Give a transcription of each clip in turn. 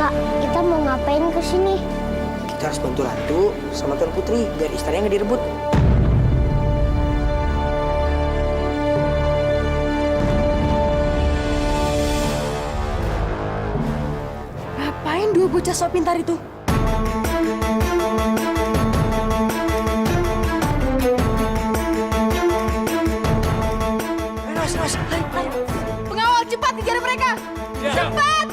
Kak, kita mau ngapain ke sini? Kita harus bantu Ratu sama Tuan Putri biar istananya nggak direbut. Ngapain dua bocah sok pintar itu? Mas. Pengawal, cepat kejar mereka! Cepat!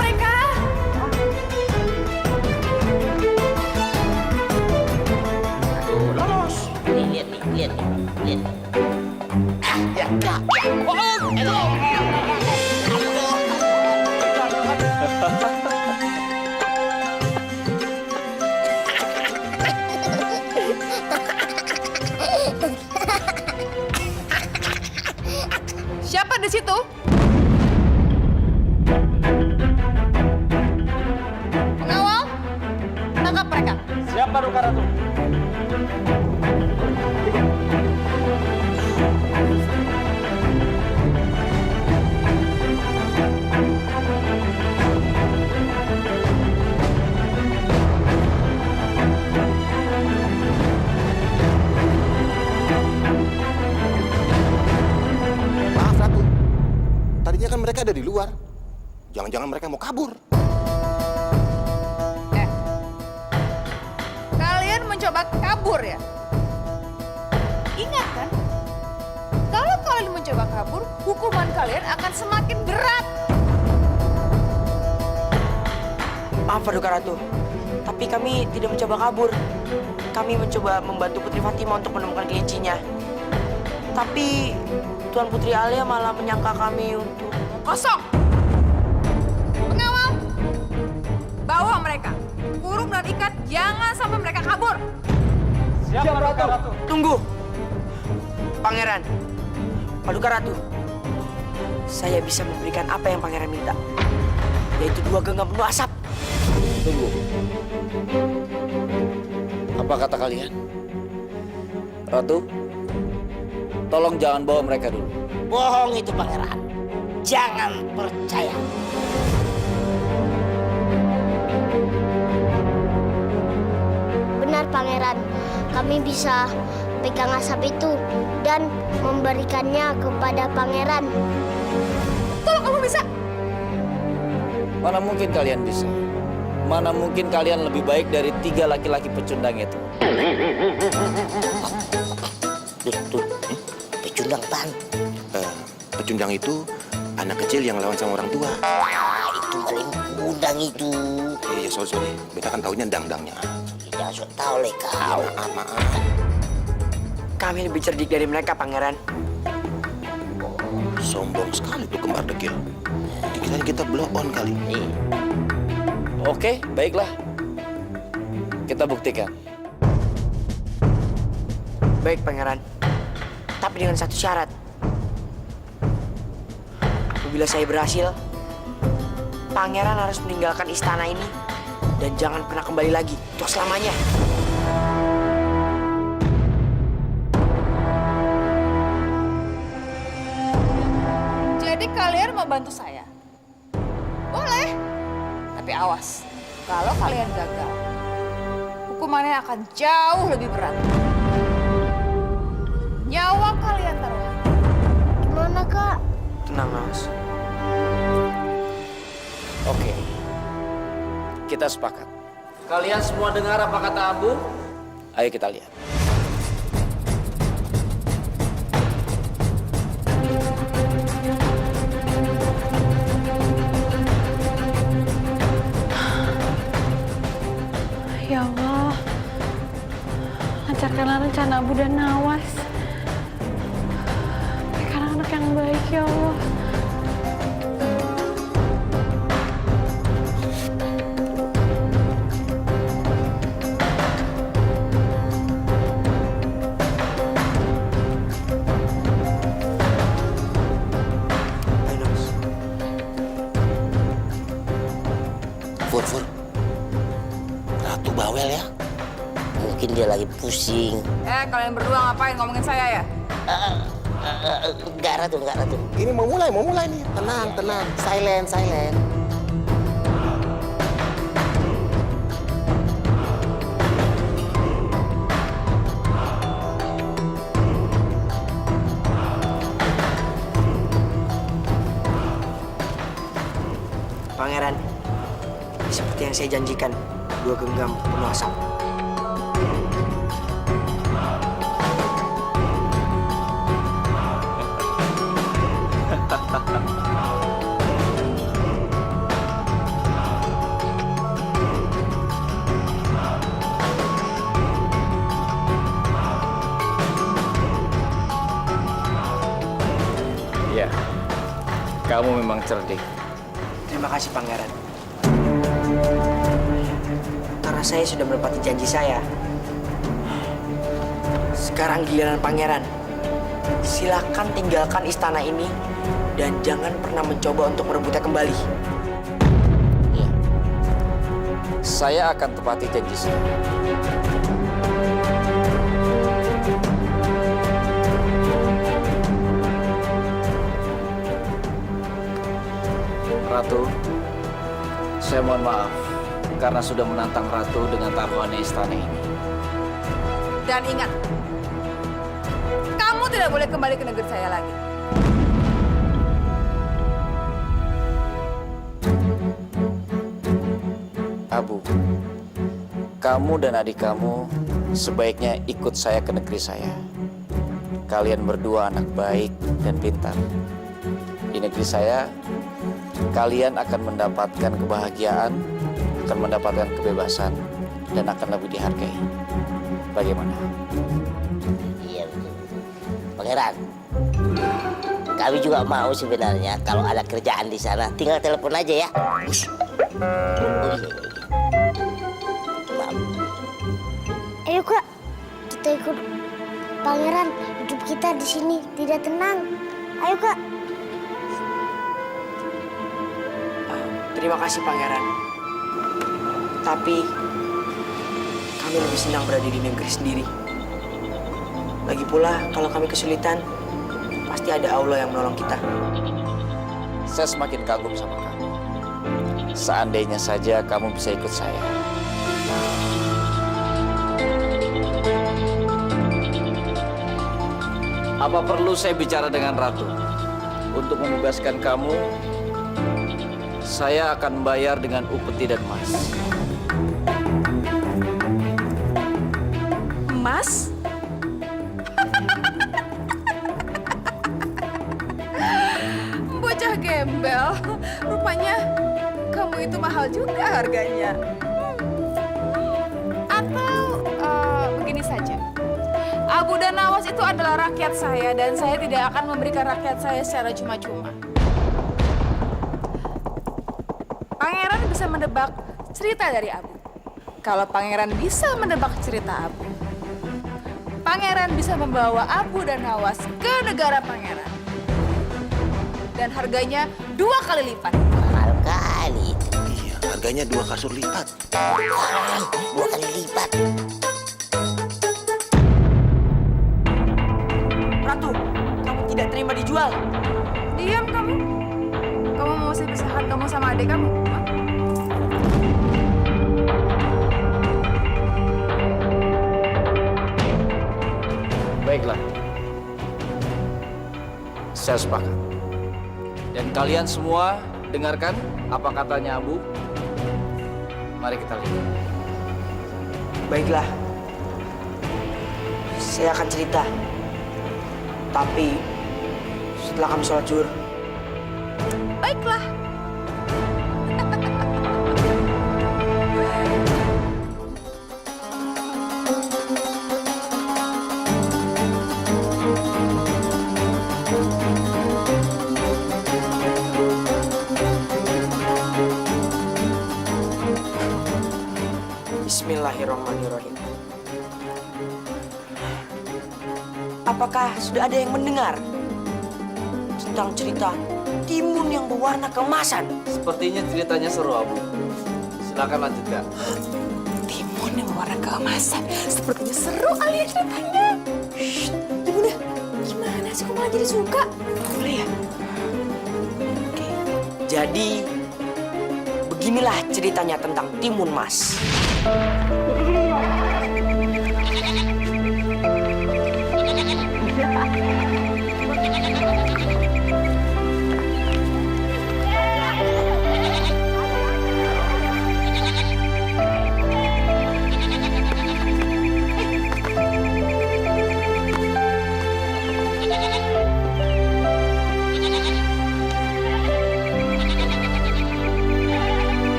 Mereka! Lihat nih. Siapa di situ? Pengawal, tangkap mereka. Siapa Ruka Ratu? Maaf Ratu, tadinya kan mereka ada di luar. Jangan-jangan mereka mau kabur. Kalian mencoba kabur ya? Ingat kan? Kalau kalian mencoba kabur, hukuman kalian akan semakin berat. Maaf Paduka Ratu, tapi kami tidak mencoba kabur. Kami mencoba membantu Putri Fatima untuk menemukan kelincinya. Tapi Tuan Putri Alia malah menyangka kami untuk... Kosong! Pengawal, bawa mereka. Kurung dan ikat, jangan sampai mereka kabur. Siapa Ruka Ratu? Tunggu! Pangeran, Paduka Ratu, saya bisa memberikan apa yang Pangeran minta, yaitu 2 genggam penuh asap. Tunggu. Apa kata kalian? Ratu, tolong jangan bawa mereka dulu. Bohong itu pangeran. Jangan percaya. Benar Pangeran, kami bisa pegang asap itu dan memberikannya kepada Pangeran. Kalau kamu bisa, Mana mungkin kalian bisa? Mana mungkin kalian lebih baik dari 3 laki-laki pecundang itu? Tuh. Pecundang pan. Pecundang itu anak kecil yang lawan sama orang tua. Itu paling udang itu. Iya, sorry. Beta kan taunya dangdangnya. Jangan sok tahu le kau. Maaf. Kami lebih cerdik dari mereka, Pangeran. Sombong sekali tuh kembar dekil. Dikiranya kita blow on kali. Oke, baiklah. Kita buktikan. Baik, Pangeran. Tapi dengan satu syarat. Apabila saya berhasil, Pangeran harus meninggalkan istana ini dan jangan pernah kembali lagi untuk selamanya. jadi kalian mau bantu saya? Boleh. Tapi awas, kalau kalian gagal, hukumannya akan jauh lebih berat. Nyawa kalian taruhan. Gimana Kak? Tenang, Nas. Oke. Kita sepakat. Kalian semua dengar apa kata Abu? Ayo kita lihat. Ya Allah, lancarkanlah rencana Abu dan Nawas. Mereka anak yang baik, ya Allah. Fur. Ratu bawel ya. Mungkin dia lagi pusing. Kalian berdua ngapain ngomongin saya ya? Enggak, Ratu, enggak, Ratu. Ini mau mulai nih. Tenang, tenang. Silent, silent. Pangeran, seperti yang saya janjikan, 2 genggam penuh asap. Iya, kamu memang cerdik. Terima kasih, Pangeran. Karena saya sudah menepati janji saya. Sekarang giliran Pangeran. Silakan tinggalkan istana ini dan jangan pernah mencoba untuk merebutnya kembali. Iya. Saya akan tepati janji saya. Ratu, saya mohon maaf karena sudah menantang Ratu dengan taruhannya istana ini. Dan ingat, kamu tidak boleh kembali ke negeri saya lagi. Abu, kamu dan adik kamu sebaiknya ikut saya ke negeri saya. Kalian berdua anak baik dan pintar. Di negeri saya, kalian akan mendapatkan kebahagiaan, akan mendapatkan kebebasan, dan akan lebih dihargai. Bagaimana? Iya, betul. Pangeran, kami juga mau sebenarnya kalau ada kerjaan di sana, tinggal telepon aja ya. Ush. Oh iya. Maaf. Ayo Kak, kita ikut Pangeran. Hidup kita di sini tidak tenang. Ayo Kak. Terima kasih, Pangeran. Tapi kami lebih senang berada di negeri sendiri. Lagi pula, kalau kami kesulitan, pasti ada Allah yang menolong kita. Saya semakin kagum sama kamu. Seandainya saja kamu bisa ikut saya. Apa perlu saya bicara dengan Ratu untuk membebaskan kamu? Saya akan bayar dengan upeti dan emas. Emas? Bocah gembel, rupanya kamu itu mahal juga harganya. Atau begini saja, Abu dan Nawas itu adalah rakyat saya dan saya tidak akan memberikan rakyat saya secara cuma-cuma. Pangeran bisa menebak cerita dari Abu. Kalau Pangeran bisa menebak cerita Abu, Pangeran bisa membawa Abu dan Nawas ke negara Pangeran. Dan harganya 2 kali lipat. Mahal kali. Iya, harganya 2 kasur lipat. 2 kali lipat. Ratu, kamu tidak terima dijual. Diam kamu. Kamu mau saya pisahkan kamu sama adik kamu? Hah? Baiklah. Saya sepakat. Dan kalian semua dengarkan apa katanya Abu. Mari kita lihat. Baiklah. Saya akan cerita. Tapi setelah kami sholat zuhur. Baiklah. Bismillahirrahmanirrahim. Apakah sudah ada yang mendengar tentang cerita timun yang berwarna keemasan? Sepertinya ceritanya seru, Abu. Silakan lanjutkan. timun yang berwarna keemasan. Sepertinya seru Alia ceritanya. Shh, Bunda, gimana sih kok malah jadi suka? Boleh ya? Oke. Jadi beginilah ceritanya tentang timun mas.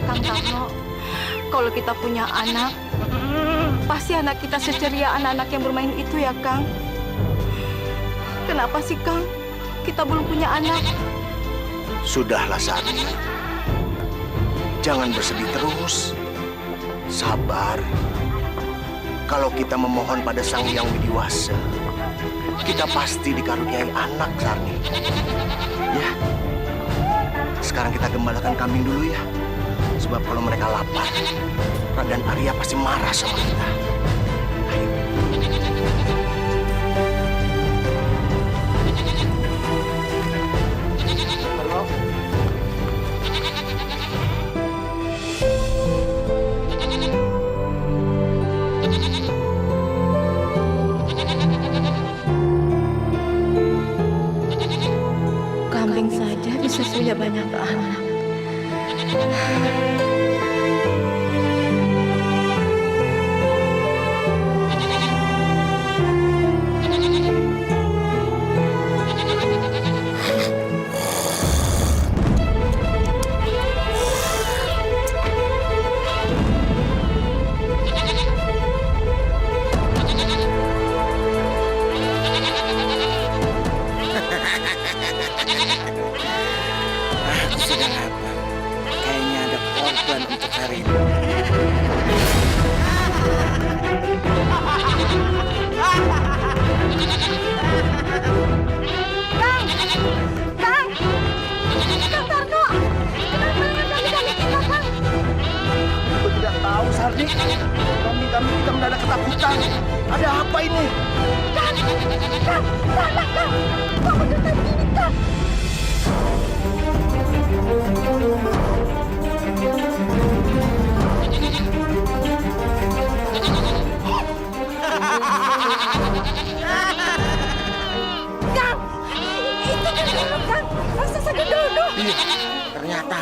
Kang Tarno, kalau kita punya anak, pasti anak kita seceria anak-anak yang bermain itu ya, Kang. Kenapa sih, Kang? Kita belum punya anak. Sudahlah, Sari. Jangan bersedih terus. Sabar. Kalau kita memohon pada Sang Hyang Widiwasa, kita pasti dikaruniai anak, Sarni. Ya. Sekarang kita gembalakan kambing dulu ya. Sebab kalau mereka lapar, Raden Arya pasti marah sama kita. Ayo. Kambing saja bisa punya banyak anak. Aku sedang lapar. Kayaknya ada korban untuk hari ini. Kang Tarno, kenapa dengan kambing-kambing kita, Kang? Aku tidak tahu, Sarni. Kambing-kambing kita mendadak ketakutan. Ada apa ini? Kang, kok begitu begini, Kang? Kang, itu Gendono, Kang. Raksasa Gendono. Iya, ternyata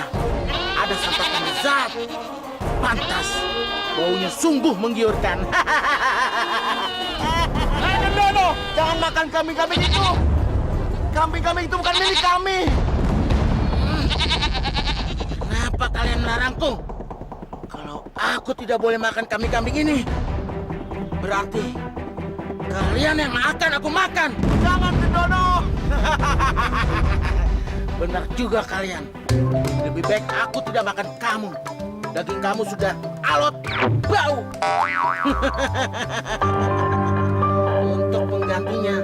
ada santapan zat. Pantas, baunya sungguh menggiurkan. Hei Gendono, jangan makan kambing-kambing itu. Kambing-kambing itu bukan milik kami. Kenapa kalian melarangku? Kalau aku tidak boleh makan kambing-kambing ini, berarti kalian yang akan aku makan. Jangan, Gendono. Benar juga kalian. Lebih baik aku tidak makan kamu. Daging kamu sudah alot, bau. Untuk menggantinya,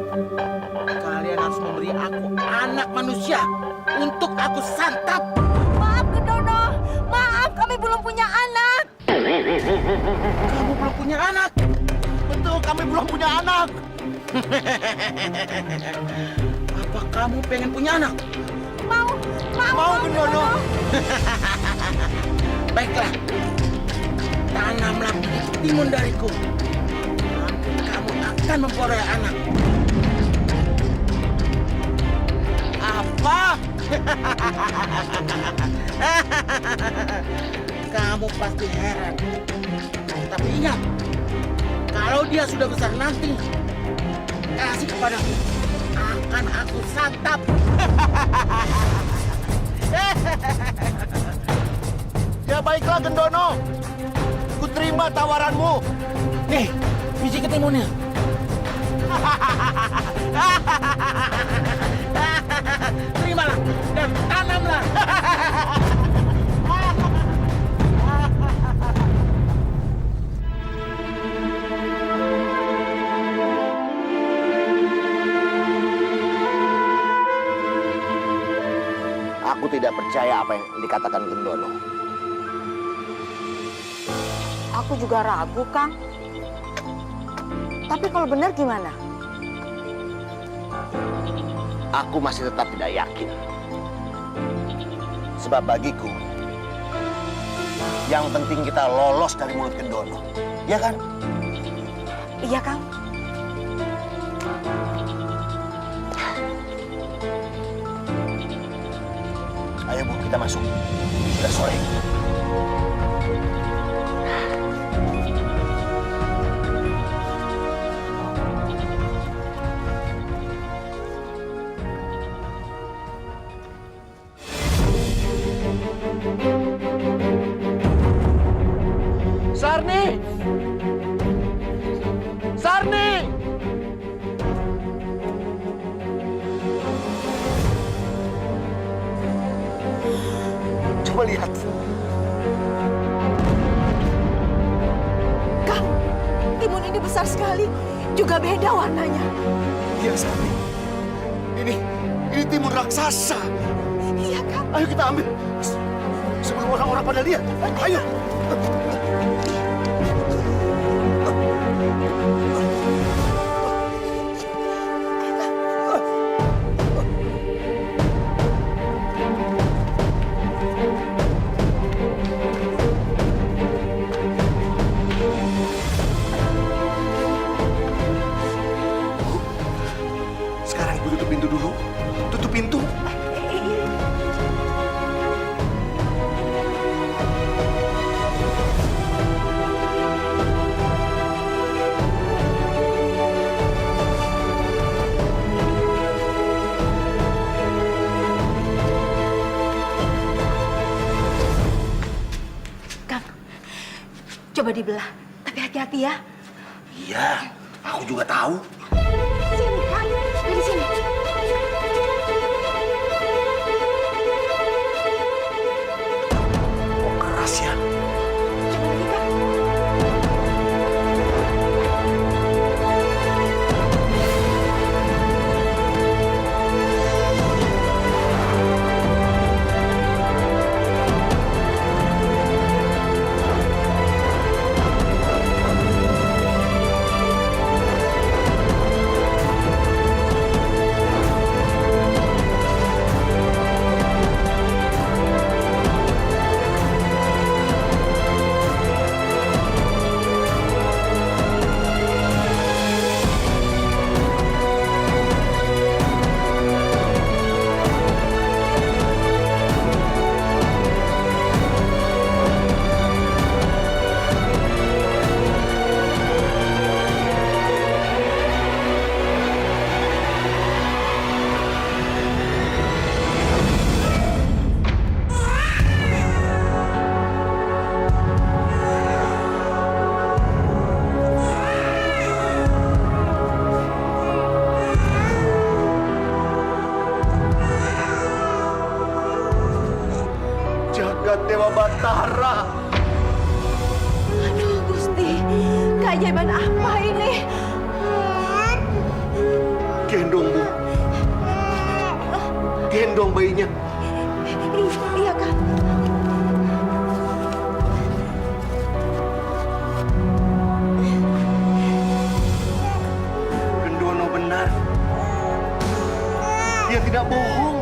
kalian harus memberi aku anak manusia untuk aku santap. Maaf, Gendono. Maaf, kami belum punya anak. Kamu belum punya anak? Betul, kami belum punya anak. Apa kamu pengen punya anak? Mau, Gendono. Baiklah, tanamlah bibit timun dariku. Nanti kamu akan memperoleh anak. Apa? Kamu pasti heran. Tapi ingat, kalau dia sudah besar nanti, kasih kepadaku. Akan aku santap. Ya baiklah, Gendono. Ku terima tawaranmu. Nih, biji ketimunnya. Terimalah dan tanamlah. Aku tidak percaya apa yang dikatakan Gendono. Aku juga ragu, Kang. Tapi kalau benar gimana? Aku masih tetap tidak yakin. Sebab bagiku, yang penting kita lolos dari mulut Gendono. Ya kan? Iya, Kang. Ayo Bu, kita masuk. Sudah sore. Sarni! Sarni! Coba lihat. Kang, timun ini besar sekali. Juga beda warnanya. Iya, Sarni. Ini timun raksasa. Iya, Kang. Ayo kita ambil. Sebelum orang-orang pada lihat. Ayo. Sekarang Ibu tutup pintu dulu. Tutup pintu. Kang, coba dibelah. Tapi hati-hati ya. Iya, aku juga tahu. Sini, Kang. Dari sini. Oh, keras ya. Coba lagi, Kang. Jagat Dewa Batara. Aduh, Gusti. Keajaiban apa ini? Gendong, Bu. Gendong bayinya. Iya, Kang. Gendono benar. Dia tidak bohong.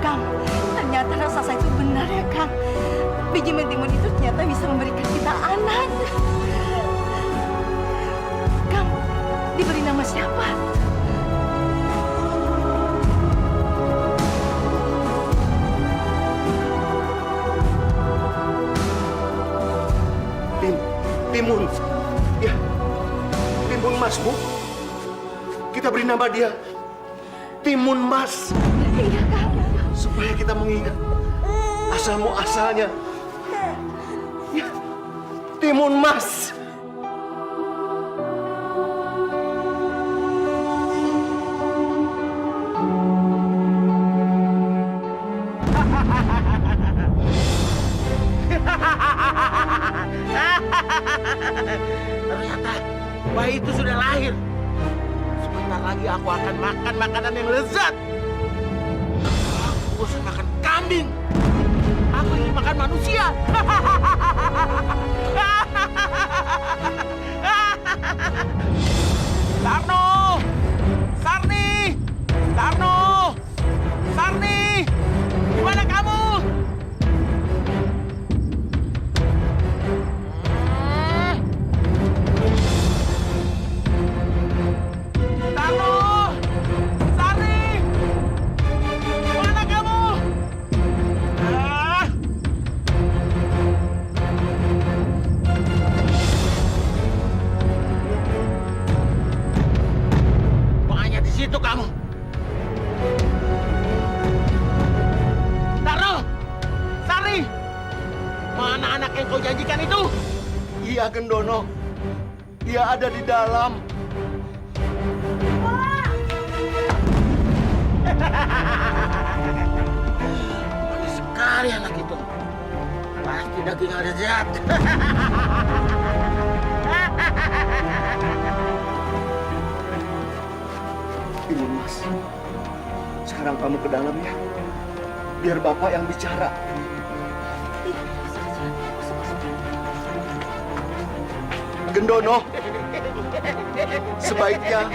Kang, ternyata raksasa itu benar ya, Kang. Biji mentimun itu ternyata bisa memberikan kita anak. Kang, diberi nama siapa? Timun. Ya. Timun Mas, Bu. Kita beri nama dia Timun Mas. Iya, Kang. Supaya kita mengingat asal muasalnya. Ya. Timun Mas. Ternyata bayi itu sudah lahir. sebentar lagi aku akan makan makanan yang lezat. Aku bosan makan kambing. Aku ingin makan manusia. Sarno! Sarni! Sarno! Sarni! Di mana kamu? Sarno! Sarni! Di mana kamu? Ah! Makanya di situ kamu. Sarno! Sarni! Mana anak yang kau janjikan itu? Iya, Gendono. Dia ada di dalam. Manis sekali anak itu. Pasti daging lezat. Ini Mas. Sekarang kamu ke dalam ya. Biar Bapak yang bicara. Gendono, sebaiknya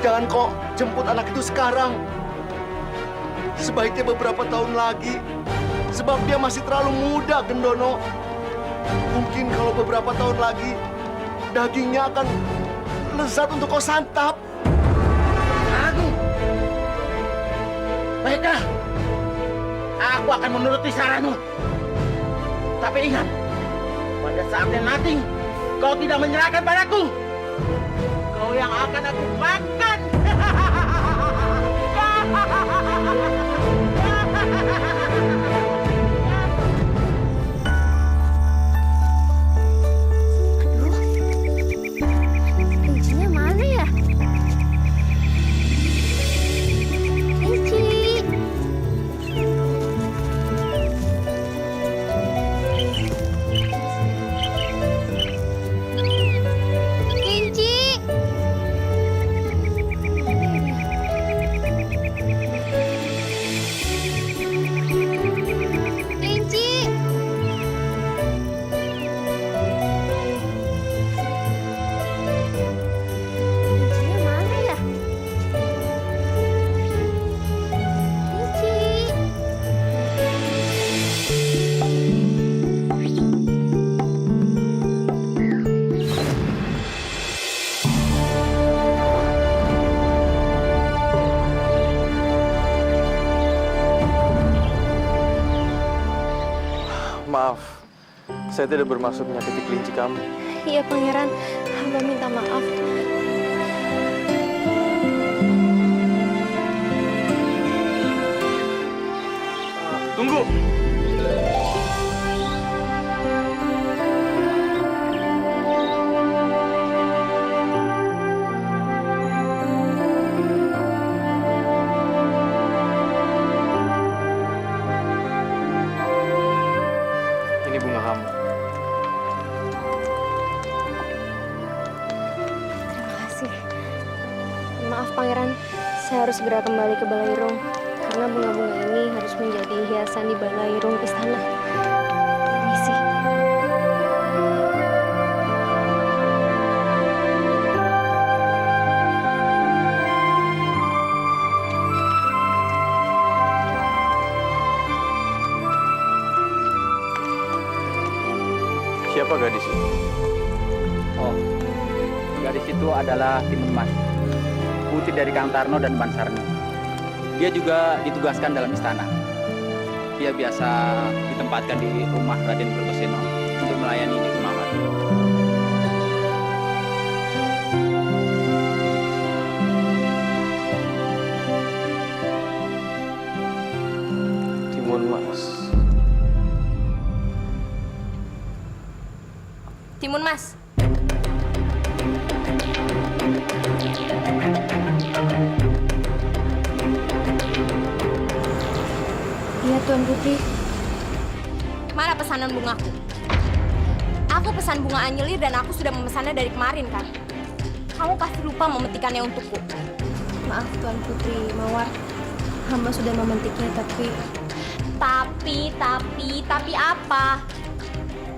jangan kok jemput anak itu sekarang. Sebaiknya beberapa tahun lagi, sebab dia masih terlalu muda, Gendono. Mungkin kalau beberapa tahun lagi, dagingnya akan lezat untuk kau santap. Aku, baiklah, aku akan menuruti saranmu. Tapi ingat, pada saatnya nanti, kau tidak menyerahkan padaku. Kau yang akan aku makan. Kuncinya mana ya? Kunci. Kunci. Kunci. Kuncinya mana ya? Kunci. Maaf, saya tidak bermaksud menyakiti kelinci kamu. Iya, Pangeran. Hamba minta maaf. Tunggu! Ini bunga kamu. Terima kasih. Maaf, Pangeran. Saya harus segera kembali ke Balairung. Karena bunga-bunga ini harus menjadi hiasan di Balairung istana. Permisi. Siapa gadis itu? Oh, gadis itu adalah Timun Mas, putri dari Kang Tarno dan Ban Sarni. Dia juga ditugaskan dalam istana. Dia biasa ditempatkan di rumah Raden Kertoseno untuk melayani Nyi Kumawat. Timun Mas. Timun Mas. Iya, Tuan Putri. Mana pesanan bungaku? Aku pesan bunga anyelir dan aku sudah memesannya dari kemarin, kan? kamu pasti lupa memetikannya untukku. Maaf Tuan Putri Mawar, hamba sudah memetiknya tapi Tapi apa?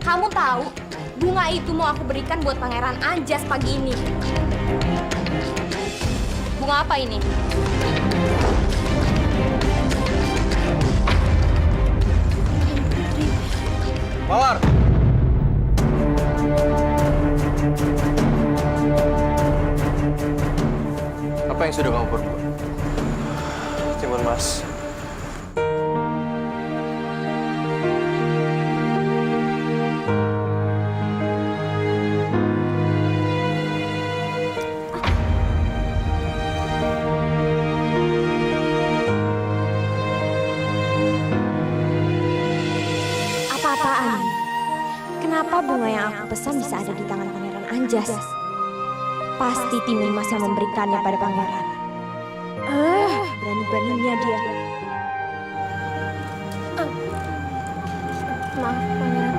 Kamu tahu, bunga itu mau aku berikan buat Pangeran Anjas pagi ini. Bunga apa ini? Mawar! Apa yang sudah kamu perbuat? Timun Mas. apa-apaan. Kenapa bunga yang aku pesan bisa ada di tangan Pangeran Anjas? Pasti Timun Mas yang memberikannya pada pangeran. Berani-beraninya dia. Maaf, Pangeran.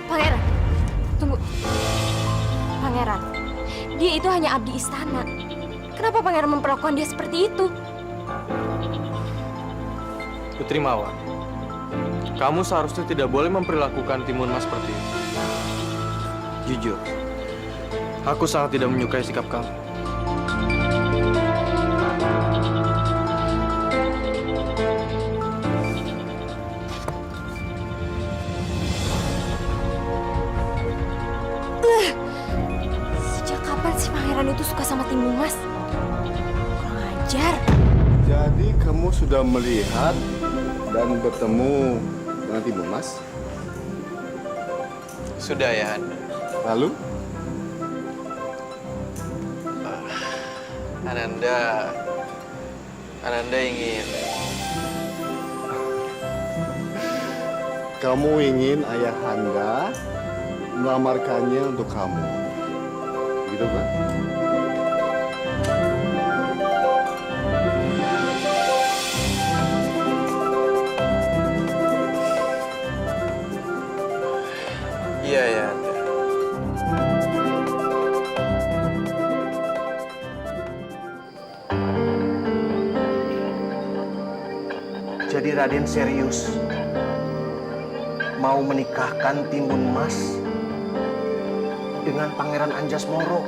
Pangeran, tunggu. Pangeran, dia itu hanya abdi istana. Kenapa Pangeran memperlakukan dia seperti itu? Putri Mawar, kamu seharusnya tidak boleh memperlakukan Timun Mas seperti itu. Jujur, aku sangat tidak menyukai sikap kamu. Sejak kapan sih Pangeran itu suka sama Timun Mas? Kurang ajar. Jadi kamu sudah melihat dan bertemu dengan Timun Mas? Sudah ya, Anda. Lalu? Ananda ingin... Kamu ingin ayahanda melamarkannya untuk kamu. Begitu kan? Iya ya, Anda. Jadi Raden serius mau menikahkan Timun Mas dengan Pangeran Anjas Moro.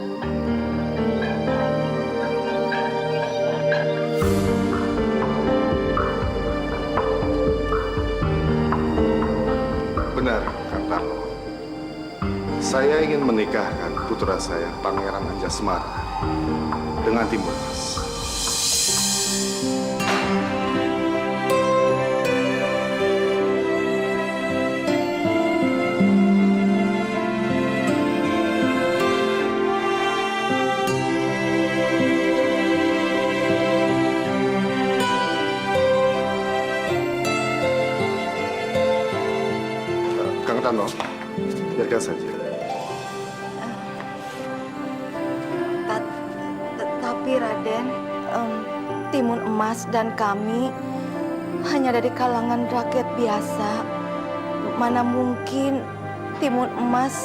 Benar, Kang Tarno. Saya ingin menikahkan putra saya, Pangeran Anjasmara, dengan Timun Mas. Kang Tarno, biarkan saja. Tapi Raden, Timun Emas dan kami hanya dari kalangan rakyat biasa. Mana mungkin Timun Emas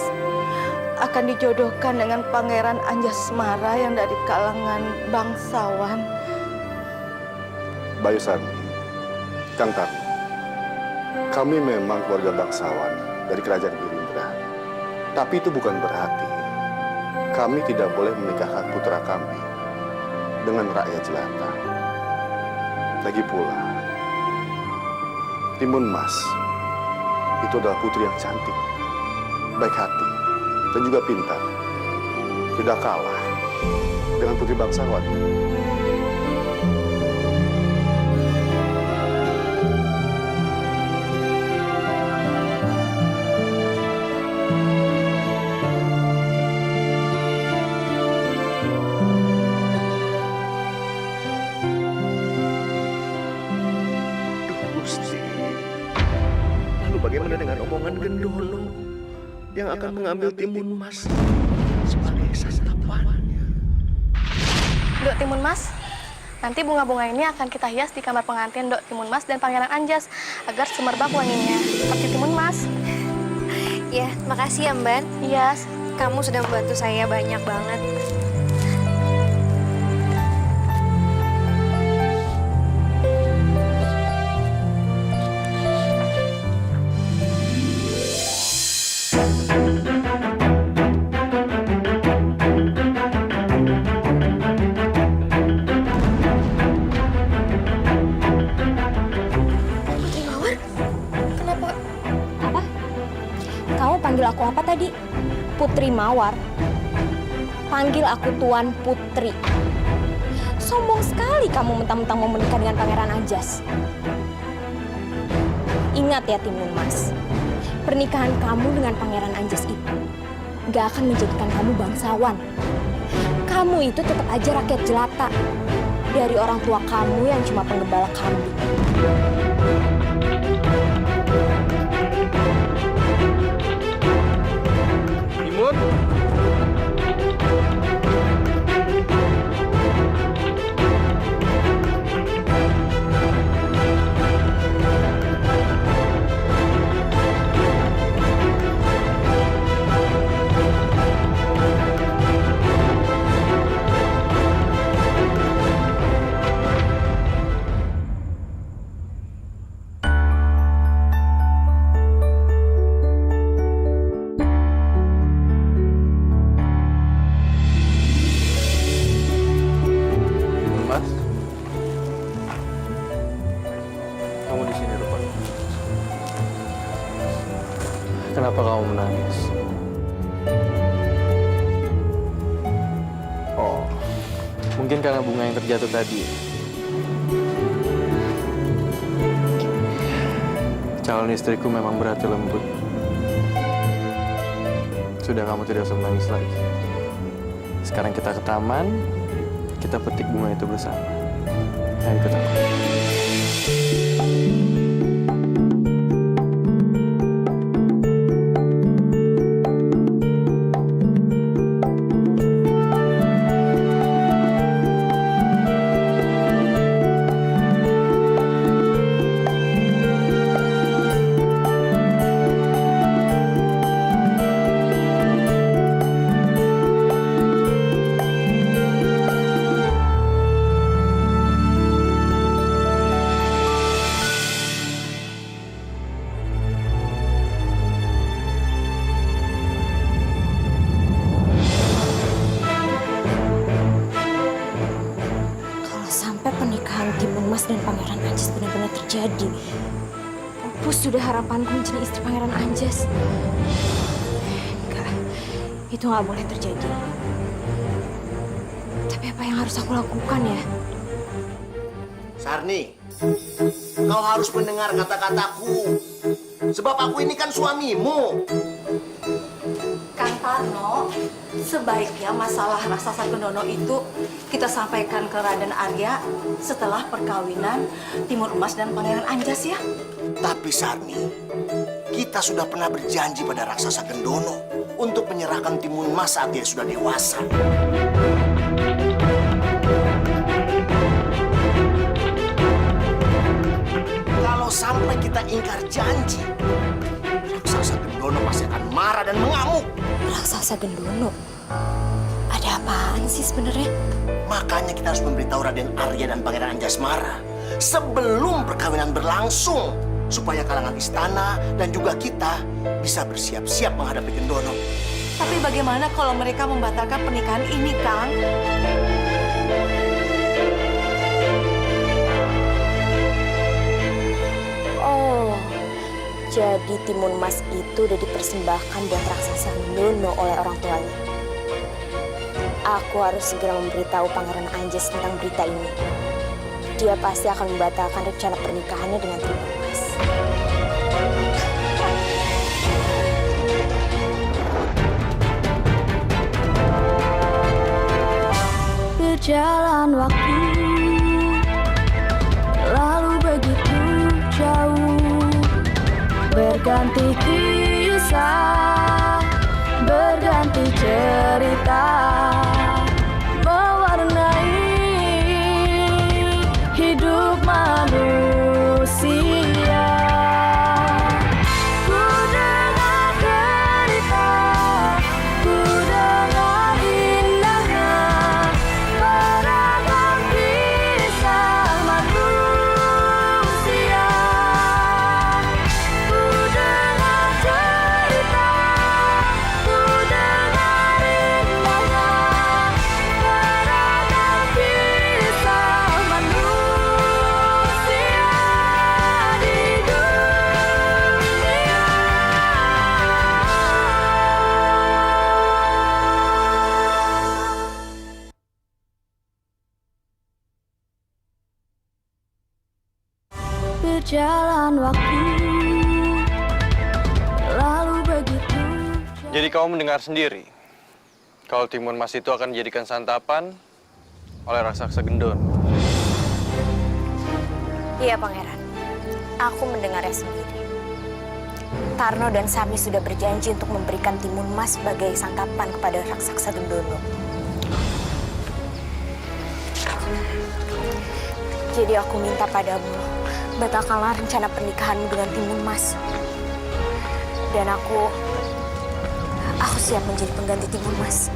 akan dijodohkan dengan Pangeran Anjasmara yang dari kalangan bangsawan. Bayu Sarmi, Kang Tarno, kami memang keluarga bangsawan dari kerajaan Girindra. Tapi itu bukan berarti kami tidak boleh menikahkan putra kami dengan rakyat jelata. Lagi pula, Timun Mas itu adalah putri yang cantik, baik hati, dan juga pintar. Tidak kalah dengan putri bangsawan. Bagaimana dengan omongan Gendolo yang akan mengambil Timun Mas sebagai santapannya? Dok Timun Mas, nanti bunga-bunga ini akan kita hias di kamar pengantin Dok Timun Mas dan Pangeran Anjas agar semerbak wanginya seperti Timun Mas. Ya, makasih ya Mbak. Iya. Kamu sudah membantu saya banyak banget. Kenapa? Apa? Kamu panggil aku apa tadi? Putri Mawar. Panggil aku Tuan Putri. Sombong sekali kamu mentang-mentang mau menikah dengan Pangeran Anjas. Ingat ya Timun Mas, pernikahan kamu dengan Pangeran Anjas itu gak akan menjadikan kamu bangsawan. Kamu itu tetap aja rakyat jelata dari orang tua kamu yang cuma penggembala kambing. Timun? Mas? Kamu di sini rupanya. Kenapa kamu menangis? Oh, mungkin karena bunga yang terjatuh tadi. Calon istriku memang berhati lembut. Sudah, kamu tidak usah menangis lagi. Sekarang kita ke taman, kita petik bunga itu bersama. Ayo ikut aku. Timun Mas dan Pangeran Anjas benar-benar terjadi. Pupus sudah harapanku menjadi istri Pangeran Anjas. Enggak, itu nggak boleh terjadi. Tapi apa yang harus aku lakukan ya? Sarni, kau harus mendengar kata-kataku. Sebab aku ini kan suamimu. Kang Tarno, sebaiknya masalah raksasa Gendono itu kita sampaikan ke Raden Arya setelah perkawinan Timur Emas dan Pangeran Anjas ya. Tapi Sarni, kita sudah pernah berjanji pada raksasa Gendono untuk menyerahkan Timun Mas saat dia sudah dewasa. Kalau sampai kita ingkar janji, raksasa Gendono pasti akan marah dan mengamuk. Raksasa Gendono? Ada apaan sih sebenarnya? Makanya kita harus memberitahu Raden Arya dan Pangeran Anjasmara sebelum perkawinan berlangsung, supaya kalangan istana dan juga kita bisa bersiap-siap menghadapi Gendono. Tapi bagaimana kalau mereka membatalkan pernikahan ini, Kang? Oh, jadi Timun Mas itu udah dipersembahkan buat raksasa Gendono oleh orang tuanya. Aku harus segera memberitahu Pangeran Anjas tentang berita ini. Dia pasti akan membatalkan rencana pernikahannya dengan Timun Mas. Berjalan waktu, lalu begitu jauh, berganti kisah, berganti cerita, mewarnai hidup manusia. Ku dengar berjalan waktu, lalu begitu. Jadi kamu mendengar sendiri, kalau timun mas itu akan dijadikan santapan oleh raksasa gendon. Iya, Pangeran. Aku mendengarnya sendiri. Tarno dan Sami sudah berjanji untuk memberikan timun mas sebagai santapan kepada raksasa Gendono. Jadi aku minta padamu, batalkanlah rencana pernikahanmu dengan timun mas. Dan aku siap menjadi pengganti timun mas.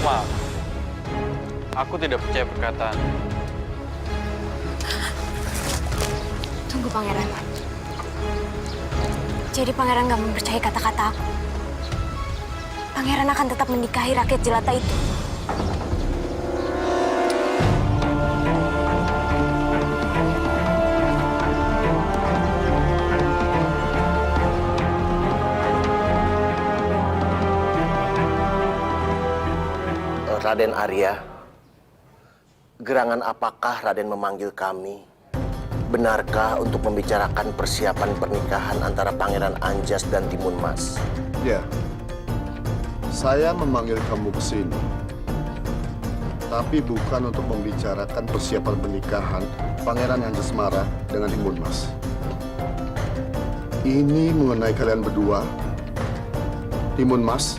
Maaf, aku tidak percaya perkataan. Tunggu, Pangeran. Jadi Pangeran gak mempercayai kata-kata aku. Pangeran akan tetap menikahi rakyat jelata itu. Raden Arya, gerangan apakah Raden memanggil kami? Benarkah untuk membicarakan persiapan pernikahan antara Pangeran Anjas dan Timun Mas? Ya, saya memanggil kamu ke sini. Tapi bukan untuk membicarakan persiapan pernikahan Pangeran Anjasmara dengan Timun Mas. Ini mengenai kalian berdua, Timun Mas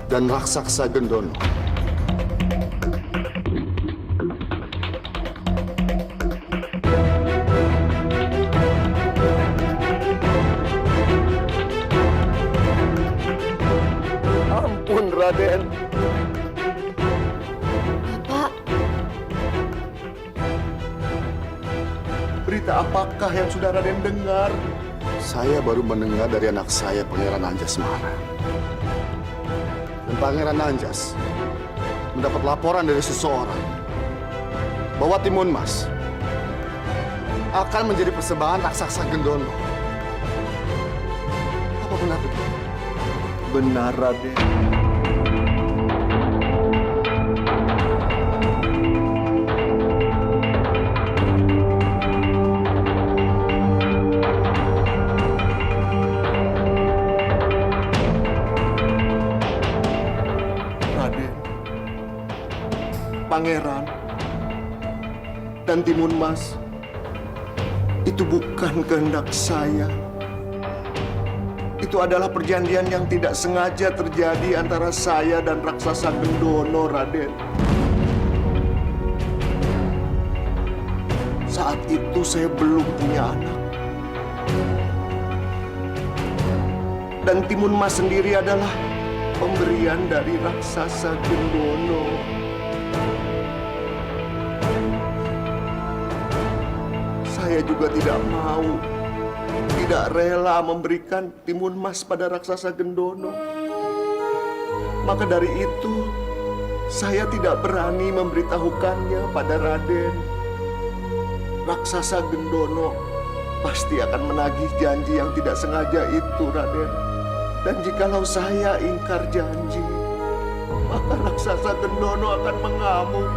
dan raksasa Gendono. Ampun, Raden. Bapak, Berita apakah yang sudah Raden dengar? Saya baru mendengar dari anak saya, Pangeran Anjasmara. Dan Pangeran Anjas mendapat laporan dari seseorang bahwa Timun Mas akan menjadi persembahan raksasa Gendono. Apa benar begitu? Benar, Raden. Pangeran dan Timun Mas itu bukan kehendak saya. Itu adalah perjanjian yang tidak sengaja terjadi antara saya dan raksasa Gendono, Raden. Saat itu saya belum punya anak. Dan Timun Mas sendiri adalah pemberian dari raksasa Gendono. Saya juga tidak mau, tidak rela memberikan Timun Mas pada raksasa Gendono. Maka dari itu, saya tidak berani memberitahukannya pada Raden. Raksasa Gendono pasti akan menagih janji yang tidak sengaja itu, Raden. Dan jikalau saya ingkar janji, maka raksasa Gendono akan mengamuk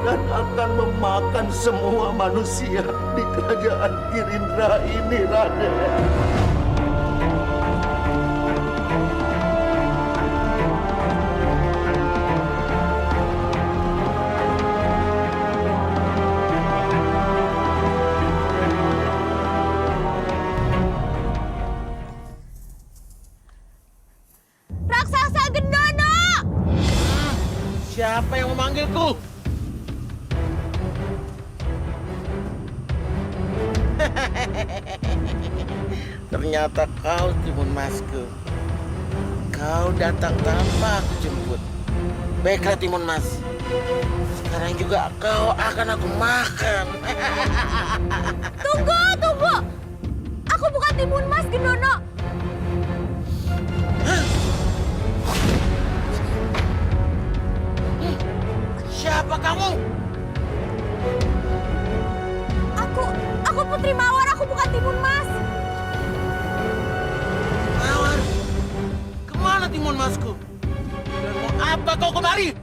dan akan memakan semua manusia di kerajaan Girindra ini, Raden. Raksasa Gendono! Siapa yang memanggilku? Ternyata kau, Timun Masku. Kau datang tanpa aku jemput. Baiklah, Timun Mas. Sekarang juga kau akan aku makan. Tunggu, tunggu! Aku bukan Timun Mas, Gendono. Siapa kamu? Aku Putri Mawar, aku bukan Timun Mas. Mengapa kau kemari?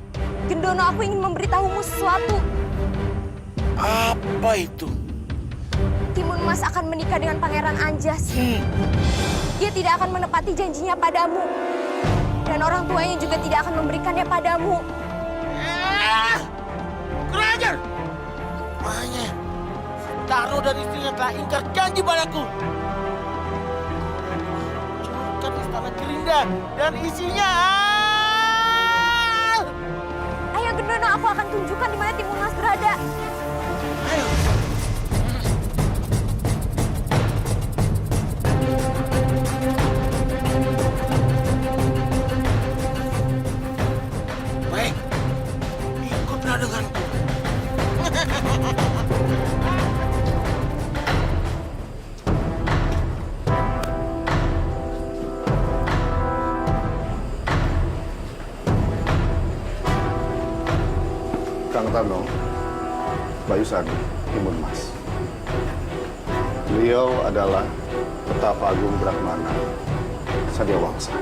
Gendono, aku ingin memberitahumu sesuatu. Apa itu? Timun Mas akan menikah dengan Pangeran Anjas. Dia tidak akan menepati janjinya padamu. Dan orang tuanya juga tidak akan memberikannya padamu. Kurang ajar! Makanya, Tarno dan istrinya telah ingkar janji padaku. Hancurkan istana Girinda dan isinya. Ayo Gendono, aku akan tunjukkan di mana Timun Mas berada. Ayo. Baik, ikutlah denganku. Kang Tarno, Bayu Sadi, Timun Mas. Beliau adalah Petapa Agung Brahmana Satya Wangsa.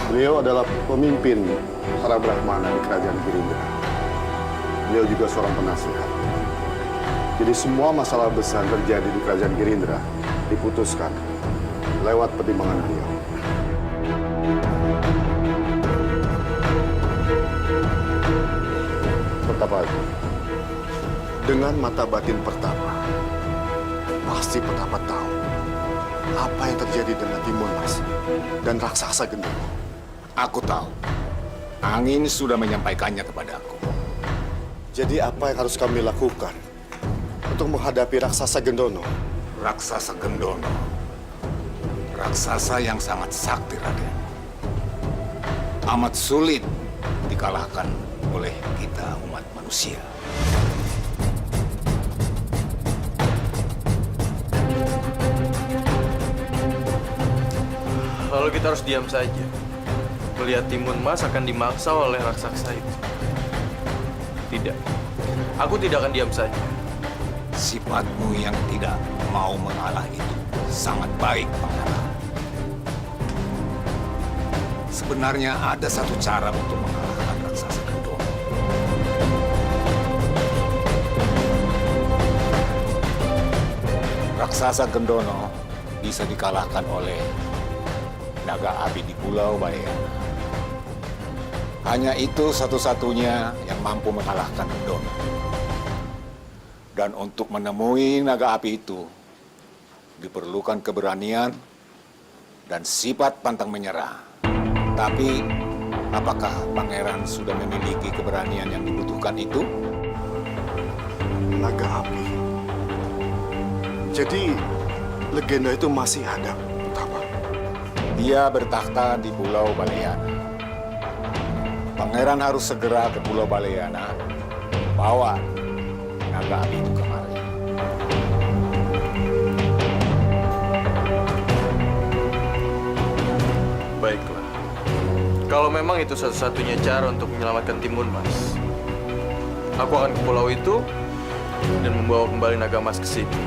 Beliau adalah pemimpin para Brahmana di Kerajaan Girinda. Beliau juga seorang penasihat. Jadi semua masalah besar terjadi di Kerajaan Girindra diputuskan lewat pertimbangan beliau. Pertapa Agung, dengan mata batin Pertapa, pasti Pertapa tahu apa yang terjadi dengan Timun Mas dan raksasa Gendono. Aku tahu. Angin sudah menyampaikannya kepadaku. Jadi apa yang harus kami lakukan untuk menghadapi raksasa Gendono? Raksasa Gendono. Raksasa yang sangat sakti, Raden. Amat sulit dikalahkan oleh kita umat manusia. Lalu kita harus diam saja, melihat Timun Mas akan dimangsa oleh raksasa itu. Tidak, aku tidak akan diam saja. Sifatmu yang tidak mau mengalah itu sangat baik, Pangeran. Sebenarnya ada satu cara untuk mengalahkan raksasa Gendono. Raksasa Gendono bisa dikalahkan oleh naga api di Pulau Balayana. Hanya itu satu-satunya yang mampu mengalahkan Gendono. Dan untuk menemui naga api itu, diperlukan keberanian dan sifat pantang menyerah. Tapi, apakah Pangeran sudah memiliki keberanian yang dibutuhkan itu? Naga api. Jadi, legenda itu masih ada, Pertapa? Dia bertakhta di Pulau Balayana. Pangeran harus segera ke Pulau Balayana, bawa naga api itu kemari. Baiklah. Kalau memang itu satu-satunya cara untuk menyelamatkan Timun Mas, aku akan ke pulau itu dan membawa kembali naga emas ke sini.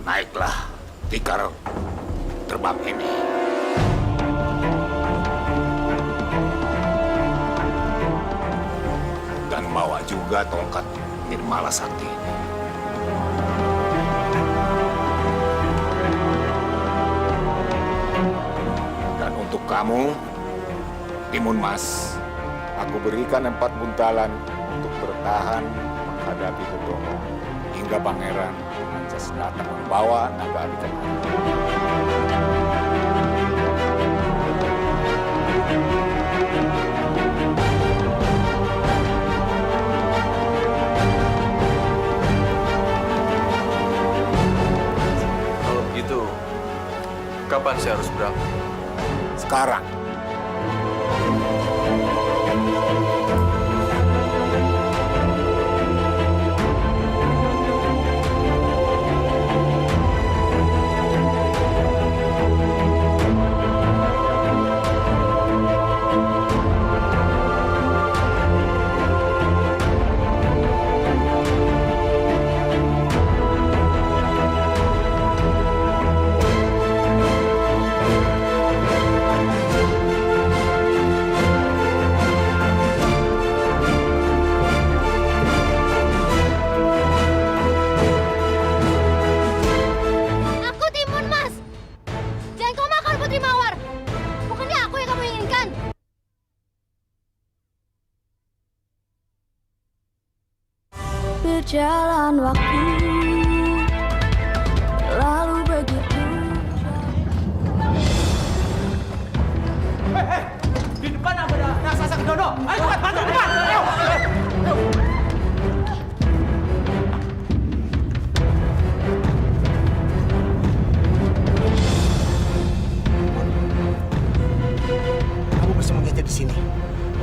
Naiklah tikar terbang ini. Dan bawa juga tongkat Nirmala Sakti ini. Dan untuk kamu, Timun Mas, aku berikan 4 buntalan untuk bertahan menghadapi Gendono hingga Pangeran Anjas datang membawa naga api kemari. Kalau begitu, kapan saya harus berangkat? Sekarang. berjalan waktu, lalu begitu. Di depan ada raksasa Gendono. Ayo cepat bantu depan. Ayo. Kamu bersembunyi di sini.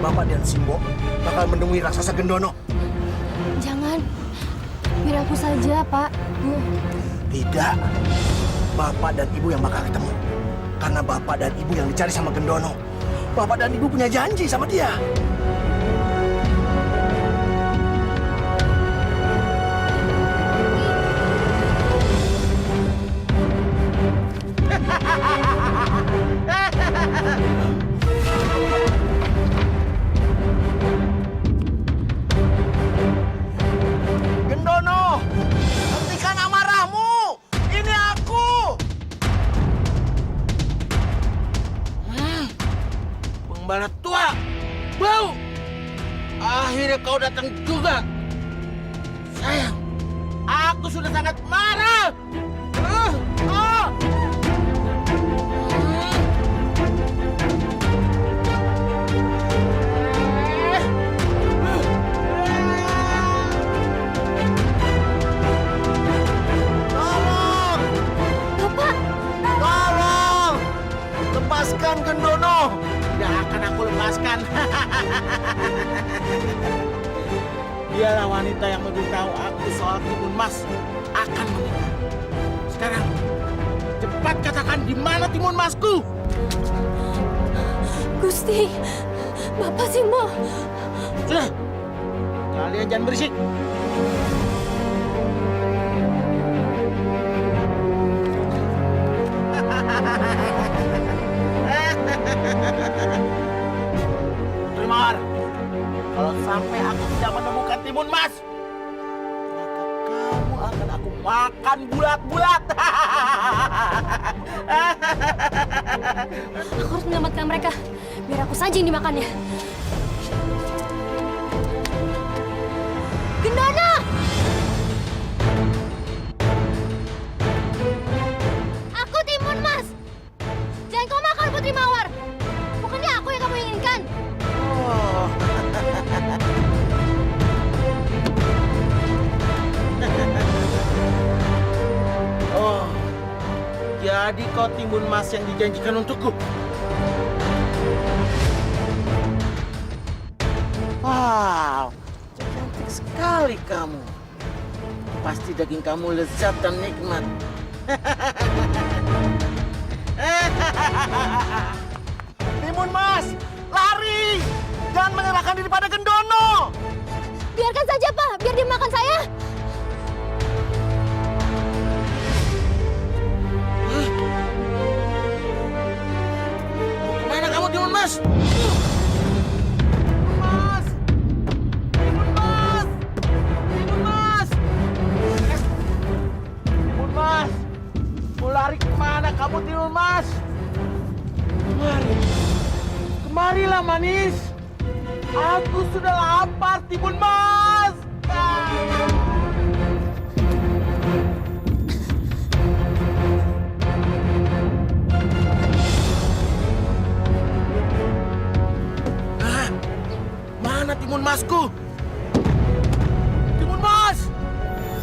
Bapak dan Simbo bakal menemui raksasa Gendono. Jangan. Biar aku saja, Pak. Bu. Tidak. Bapak dan Ibu yang bakal ketemu. Karena Bapak dan Ibu yang dicari sama Gendono. Bapak dan Ibu punya janji sama dia. Gendono, hentikan amarahmu. Ini aku. Pembala tua, bau. Akhirnya kau datang juga. Sayang, aku sudah sangat marah. Tolong! Bapak! Tolong! Lepaskan Gendono! Tidak akan aku lepaskan. Dialah wanita yang memberitahu aku soal Timun Mas akan menikah. Sekarang, cepat katakan di mana Timun Masku? Gusti, Bapak Simbo. Sudah, kalian jangan berisik. Putri Mawar, kalau sampai aku tidak menemukan Timun Mas, maka kamu akan aku makan bulat-bulat. Aku harus menyelamatkan mereka. Biar aku saja yang dimakannya. Gendono! Aku Timun Mas. Jangan kau makan Putri Mawar. Bukannya aku yang kamu inginkan. Oh. Oh, jadi kau Timun Mas yang dijanjikan untukku? Wow, cantik sekali kamu. Pasti daging kamu lezat dan nikmat. Timun Mas, lari! Jangan menyerahkan diri pada Gendono! Biarkan saja, Pak. Biar dia makan saya. Kemana kamu, Timun Mas? Timun Mas! Timun Mas! Timun Mas! Timun Mas! Mau lari kemana kamu, Timun Mas? Kemari. Kemarilah, manis. Aku sudah lapar, Timun Mas. Mana Timun Masku? Timun Mas!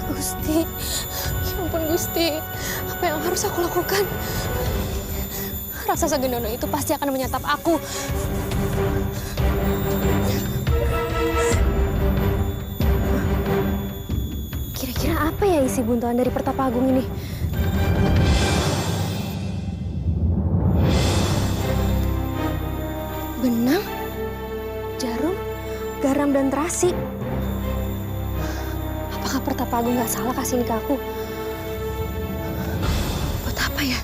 Gusti. Ya ampun, Gusti. Apa yang harus aku lakukan? Raksasa Gendono itu pasti akan menyantap aku. Kira-kira apa ya isi buntuan dari Pertapa Agung ini? Benang, jarum, garam, dan terasi. Apakah Pertapa Agung nggak salah kasih ini ke aku? Buat apa ya?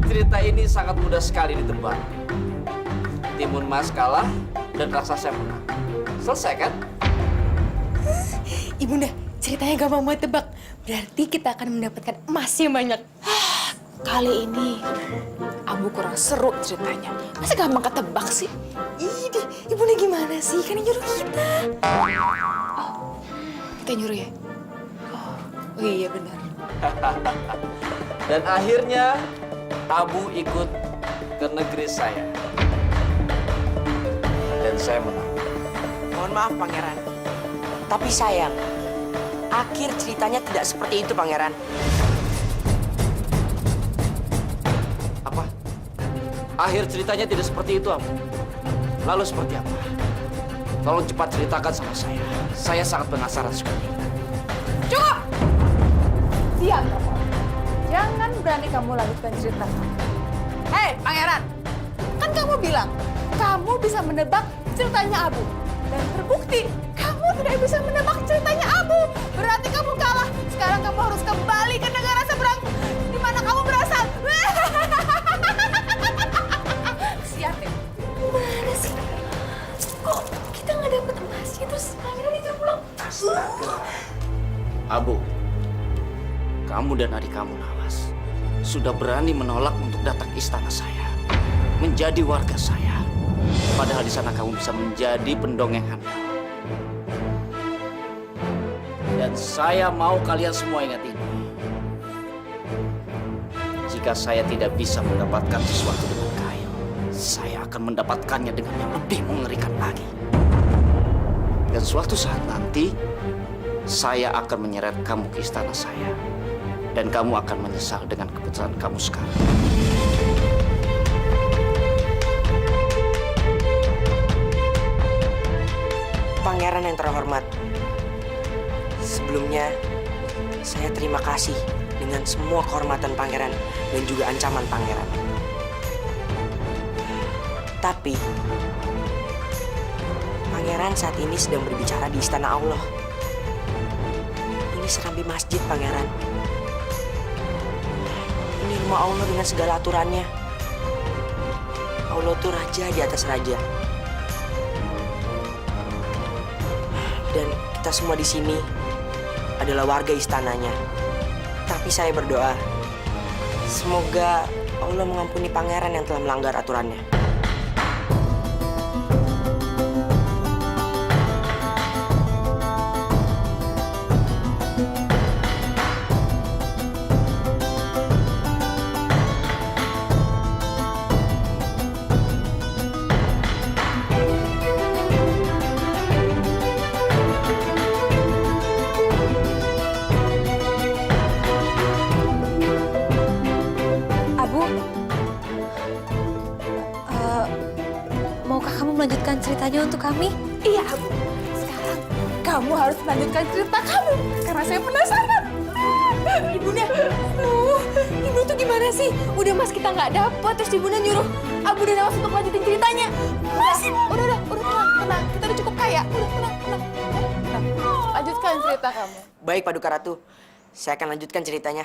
Cerita ini sangat mudah sekali ditebak. Timun Mas kalah dan raksasa menang. Selesai kan? Ibunda, ceritanya gampang banget tebak. Berarti kita akan mendapatkan emas yang banyak. Kali ini Abu kurang seru ceritanya. Masa gampang ketebak sih? Ih, Ibunda gimana sih? Kan yang nyuruh kita. Oh, kita nyuruh ya? Oh iya benar. Dan akhirnya Abu ikut ke negeri saya. Dan saya menang. Mohon maaf, Pangeran. Tapi sayang, akhir ceritanya tidak seperti itu, Pangeran. Apa? Akhir ceritanya tidak seperti itu, Abu. Lalu seperti apa? Tolong cepat ceritakan sama saya. Saya sangat penasaran sekali. Cukup! Diam kamu. Jangan berani kamu lanjutkan cerita. Hei, Pangeran. Kan kamu bilang, kamu bisa menebak ceritanya Abu. Dan terbukti, kamu tidak bisa menebak ceritanya Abu. Berarti kamu kalah. Sekarang kamu harus kembali ke negara seberang di mana kamu berasal. Siap ya? Gimana sih? Kok kita nggak dapet emasnya terus Pangeran itu pulang? Abu, kamu dan adik kamu Nawas sudah berani menolak untuk datang ke istana saya, menjadi warga saya. Padahal di sana kamu bisa menjadi pendongeng handal. Dan saya mau kalian semua ingat ini. Jika saya tidak bisa mendapatkan sesuatu dengan kail, saya akan mendapatkannya dengan yang lebih mengerikan lagi. Dan suatu saat nanti, saya akan menyeret kamu ke istana saya. Dan kamu akan menyesal dengan keputusan kamu sekarang. Pangeran yang terhormat, sebelumnya saya terima kasih dengan semua kehormatan Pangeran dan juga ancaman Pangeran. Tapi, Pangeran saat ini sedang berbicara di istana Allah. Ini serambi masjid, Pangeran. Ini rumah Allah dengan segala aturannya. Allah tuh raja di atas raja. Dan kita semua di sini adalah warga istananya. Tapi saya berdoa, semoga Allah mengampuni Pangeran yang telah melanggar aturannya. Maukah kamu melanjutkan ceritanya untuk kami? Iya, Abu. Sekarang kamu harus melanjutkan cerita kamu. Karena saya penasaran. Ibunda, Ibu tuh gimana sih? Udah Mas kita nggak dapet, terus Ibunda nyuruh Abu dan Nawas untuk lanjutin ceritanya. Mas, udah tenang. Kita udah cukup kaya. Tenang. Lanjutkan cerita kamu. Baik, Paduka Ratu. Saya akan lanjutkan ceritanya.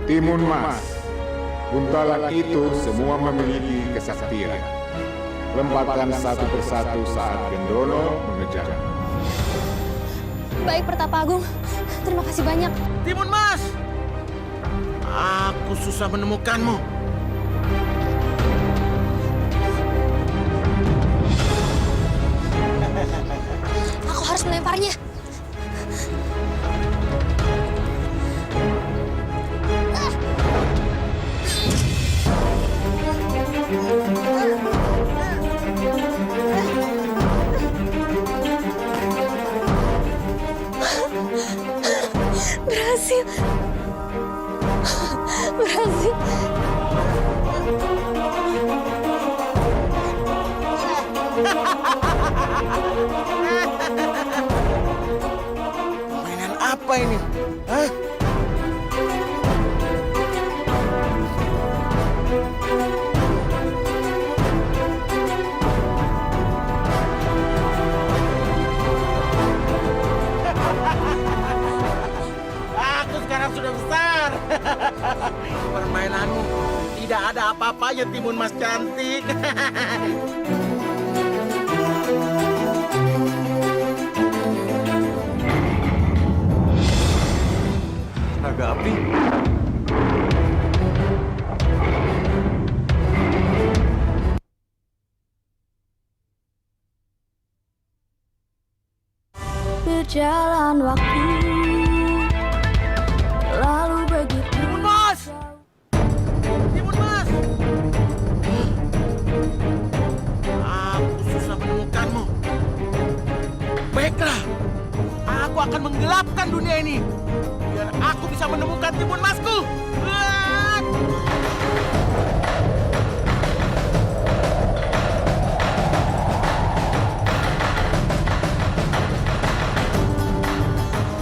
Timun Mas, buntalan itu semua memiliki kesaktian. Lempatkan satu persatu saat Gendrono mengejar. Baik, Pertapa Agung. Terima kasih banyak. Timun Mas! Aku susah menemukanmu. Aku harus melemparnya. Berhasil. Mainan apa ini? Hah? Aku sekarang sudah besar. Permainanmu tidak ada apa-apanya, Timun Mas cantik. Naga api? Berjalan waktu lalu begitu. Timun Mas! Timun Mas! Aku susah menemukanmu. Baiklah, aku akan menggelapkan dunia ini biar aku bisa menemukan Timun Masku.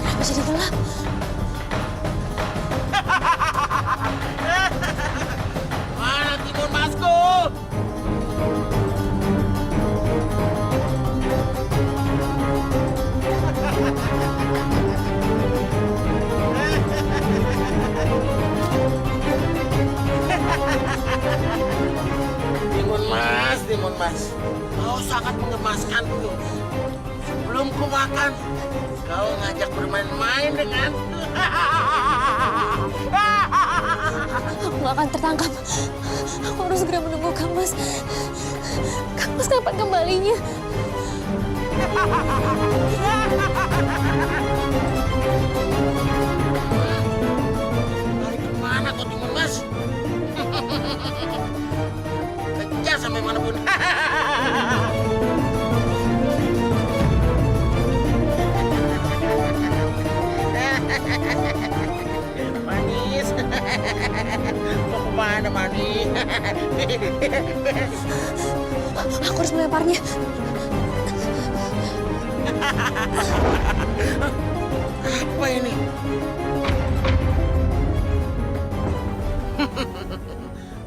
Kenapa jadi gelap? Mana Timun Masku? Timun Mas, kau sangat mengemaskanku. Sebelum ku makan, kau ngajak bermain-main denganku. Aku gak akan tertangkap. Aku harus segera menunggu Kang Mas. Kang Mas kapan kembalinya? Lari kemana kau Timun Mas? Kejar sampai manapun. Manis. Mau kemana manis? Aku harus melemparnya. Apa ini?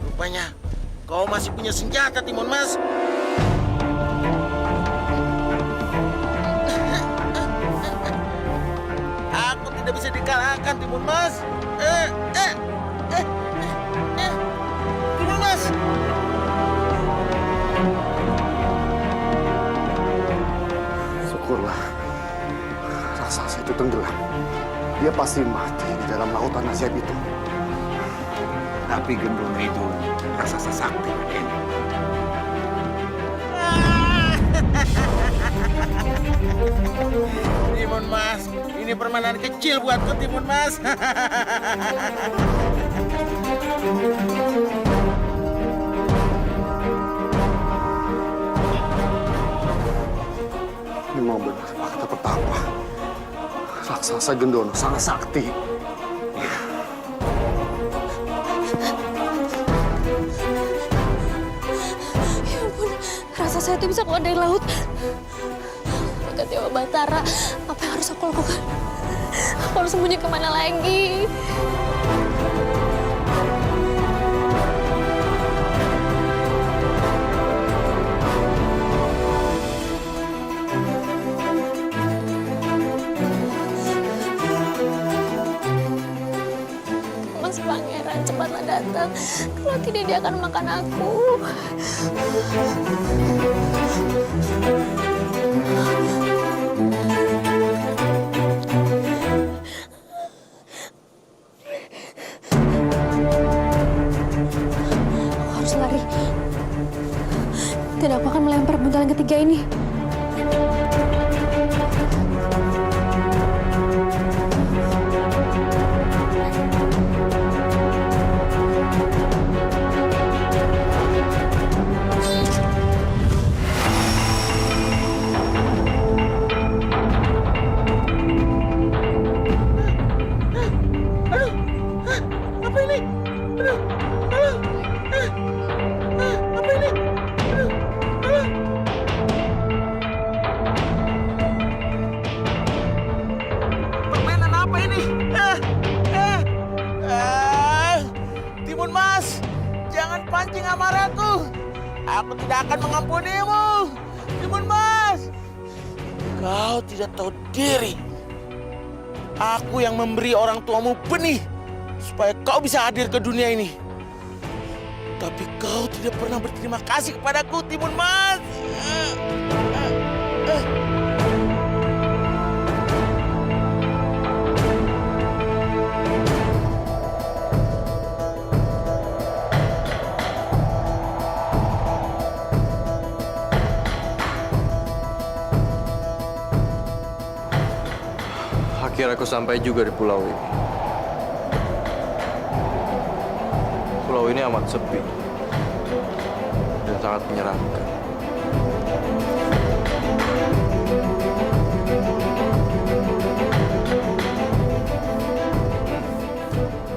Rupanya kau masih punya senjata, Timun Mas. Aku tidak bisa dikalahkan, Timun Mas. Timun Mas. Syukurlah raksasa itu tenggelam. Dia pasti mati di dalam lautan ajaib itu. Tapi Gendong itu raksasa sakti, Raden. Timun Mas, ini permainan kecil buatku, Timun Mas. Memang benar fakta pertama. Raksasa Gendono sangat sakti. Ya ampun, raksasa itu bisa keluar dari laut. Dekat Dewa Batara, apa yang harus aku lakukan? Aku harus sembunyi kemana lagi? Mas Pangeran, cepatlah datang. Kalau tidak, dia akan makan aku. Aku harus lari. Tidak, aku akan melempar buntalan ketiga ini. Timun Mas, jangan pancing amarahku. Aku tidak akan mengampunimu. Timun Mas, kau tidak tahu diri. Aku yang memberi orang tuamu benih supaya kau bisa hadir ke dunia ini. Tapi kau tidak pernah berterima kasih kepadaku, Timun Mas. Akhirnya aku sampai juga di pulau ini. Pulau ini amat sepi dan sangat menyeramkan.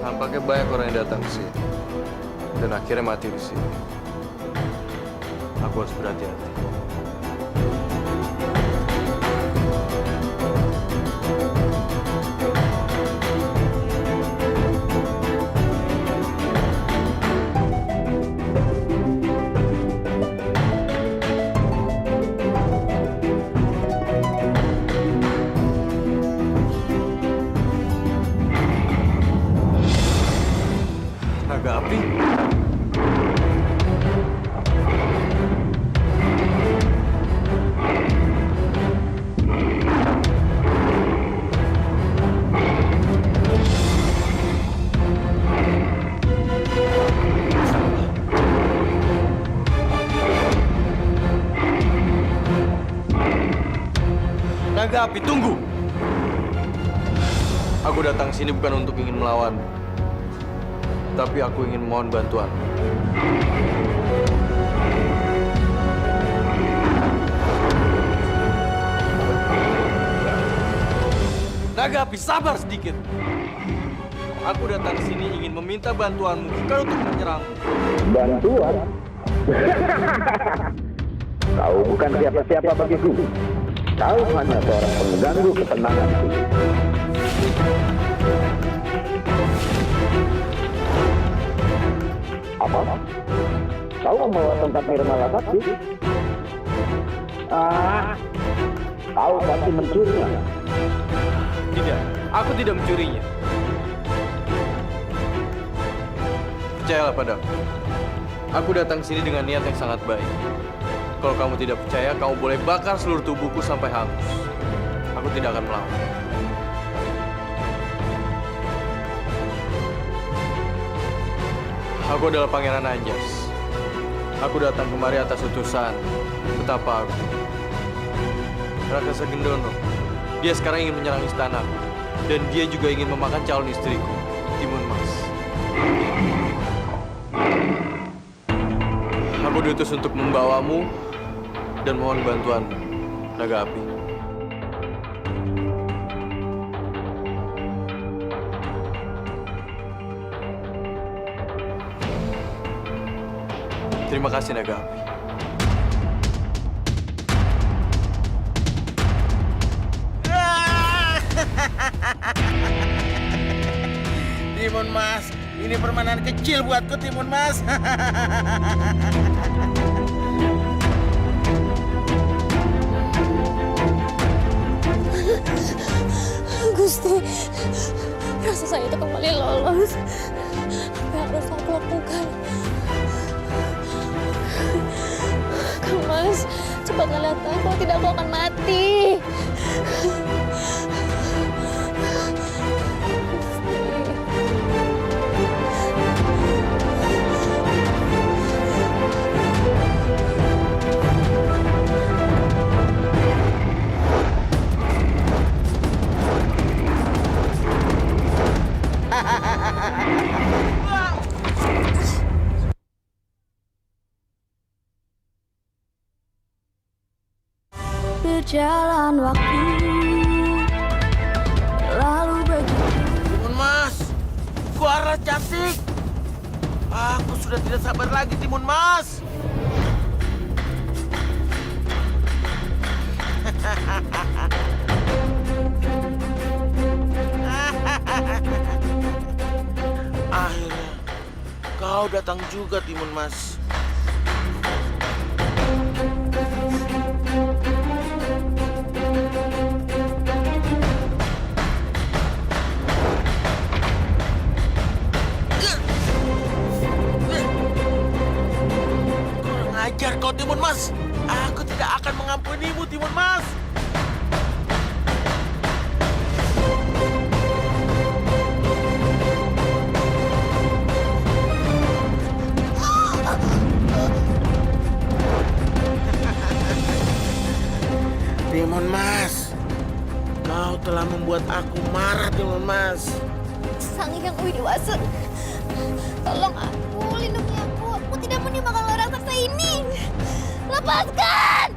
Nampaknya banyak orang yang datang ke sini dan akhirnya mati di sini. Aku harus berhati-hati. Naga api? Naga api, tunggu! Aku datang sini bukan untuk ingin melawan, tapi aku ingin mohon bantuan. Naga api, sabar sedikit. Aku datang sini ingin meminta bantuanmu, bukan untuk menyerangmu. Bantuan? Kau bukan siapa-siapa bagiku. Kau hanya seorang pengganggu ketenanganku. Apa? Kau membawa tongkat Nirmala Sakti? Kau pasti mencurinya. Tidak, aku tidak mencurinya. Percayalah padaku. Aku datang sini dengan niat yang sangat baik. Kalau kamu tidak percaya, kamu boleh bakar seluruh tubuhku sampai hangus. Aku tidak akan melawan. Aku adalah Pangeran Anjas. Aku datang kemari atas utusan betapa aku. Rakasa Gendono. Dia sekarang ingin menyerang istana. Dan dia juga ingin memakan calon istriku, Timun Mas. Aku diutus untuk membawamu dan mohon bantuanmu, Naga Api. Terima kasih, Naga Api. Timun Mas, ini permainan kecil buatku, Timun Mas. Gusti, rasa saya itu kembali lolos. Apa yang harus aku lakukan? Kang Mas, cepat lihat kalau tidak aku akan mati. Berjalan waktu lalu begitu. Timun Mas, suara cantik. Aku sudah tidak sabar lagi, Timun Mas. Akhirnya kau datang juga, Timun Mas. Kurang ajar kau, Timun Mas. Aku tidak akan mengampunimu, Timun Mas. Timun Mas, kau telah telah membuat aku marah, Timun Mas. Sang Hyang Widiwasa, tolong aku, lindungi aku. Aku tidak mau dimakan oleh raksasa ini. Lepaskan!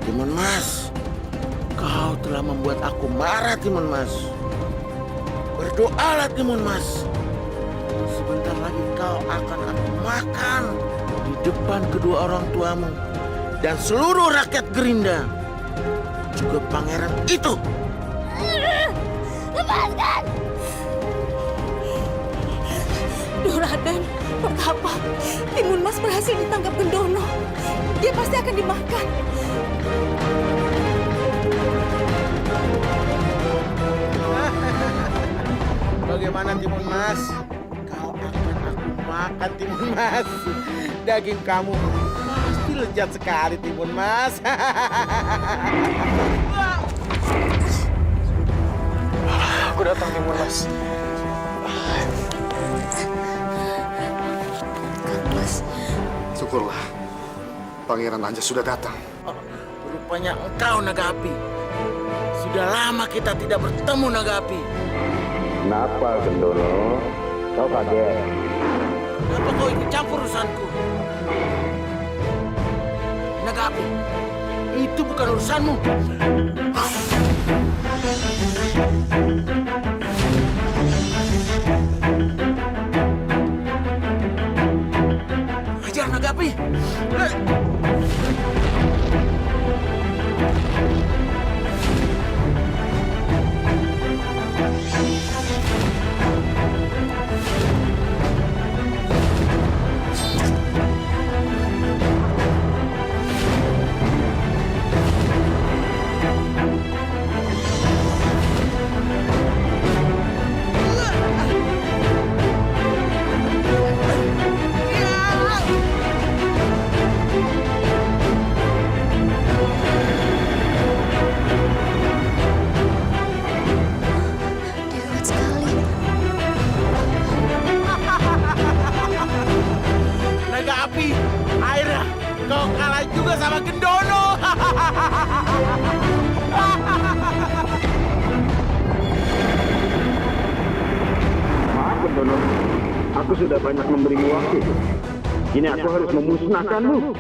Timun Mas, kau telah membuat aku marah, Timun Mas. Berdoalah, Timun Mas. Sebentar lagi kau akan aku makan di depan kedua orang tuamu dan seluruh rakyat Gerinda, juga pangeran itu. Lepaskan! Raden, betapa Timun Mas berhasil ditangkap Gendono. Dia pasti akan dimakan. Bagaimana, Timun Mas? Kau akan aku makan, Timun Mas. Daging kamu pasti lezat sekali, Timun Mas. Aku datang, Timun Mas. Syukurlah, Pangeran Anja sudah datang. Rupanya engkau, Naga Api. Sudah lama kita tidak bertemu, Naga Api. Kenapa, Gendono? Kau kaget? Kenapa kau ikut campur urusanku? Naga Api, itu bukan urusanmu. Hajar, Naga Api! Naga Api, akhirnya kau kalah juga sama Gendono. Maaf, Gendono. Aku sudah banyak memberimu waktu. Kini aku harus memusnahkanmu.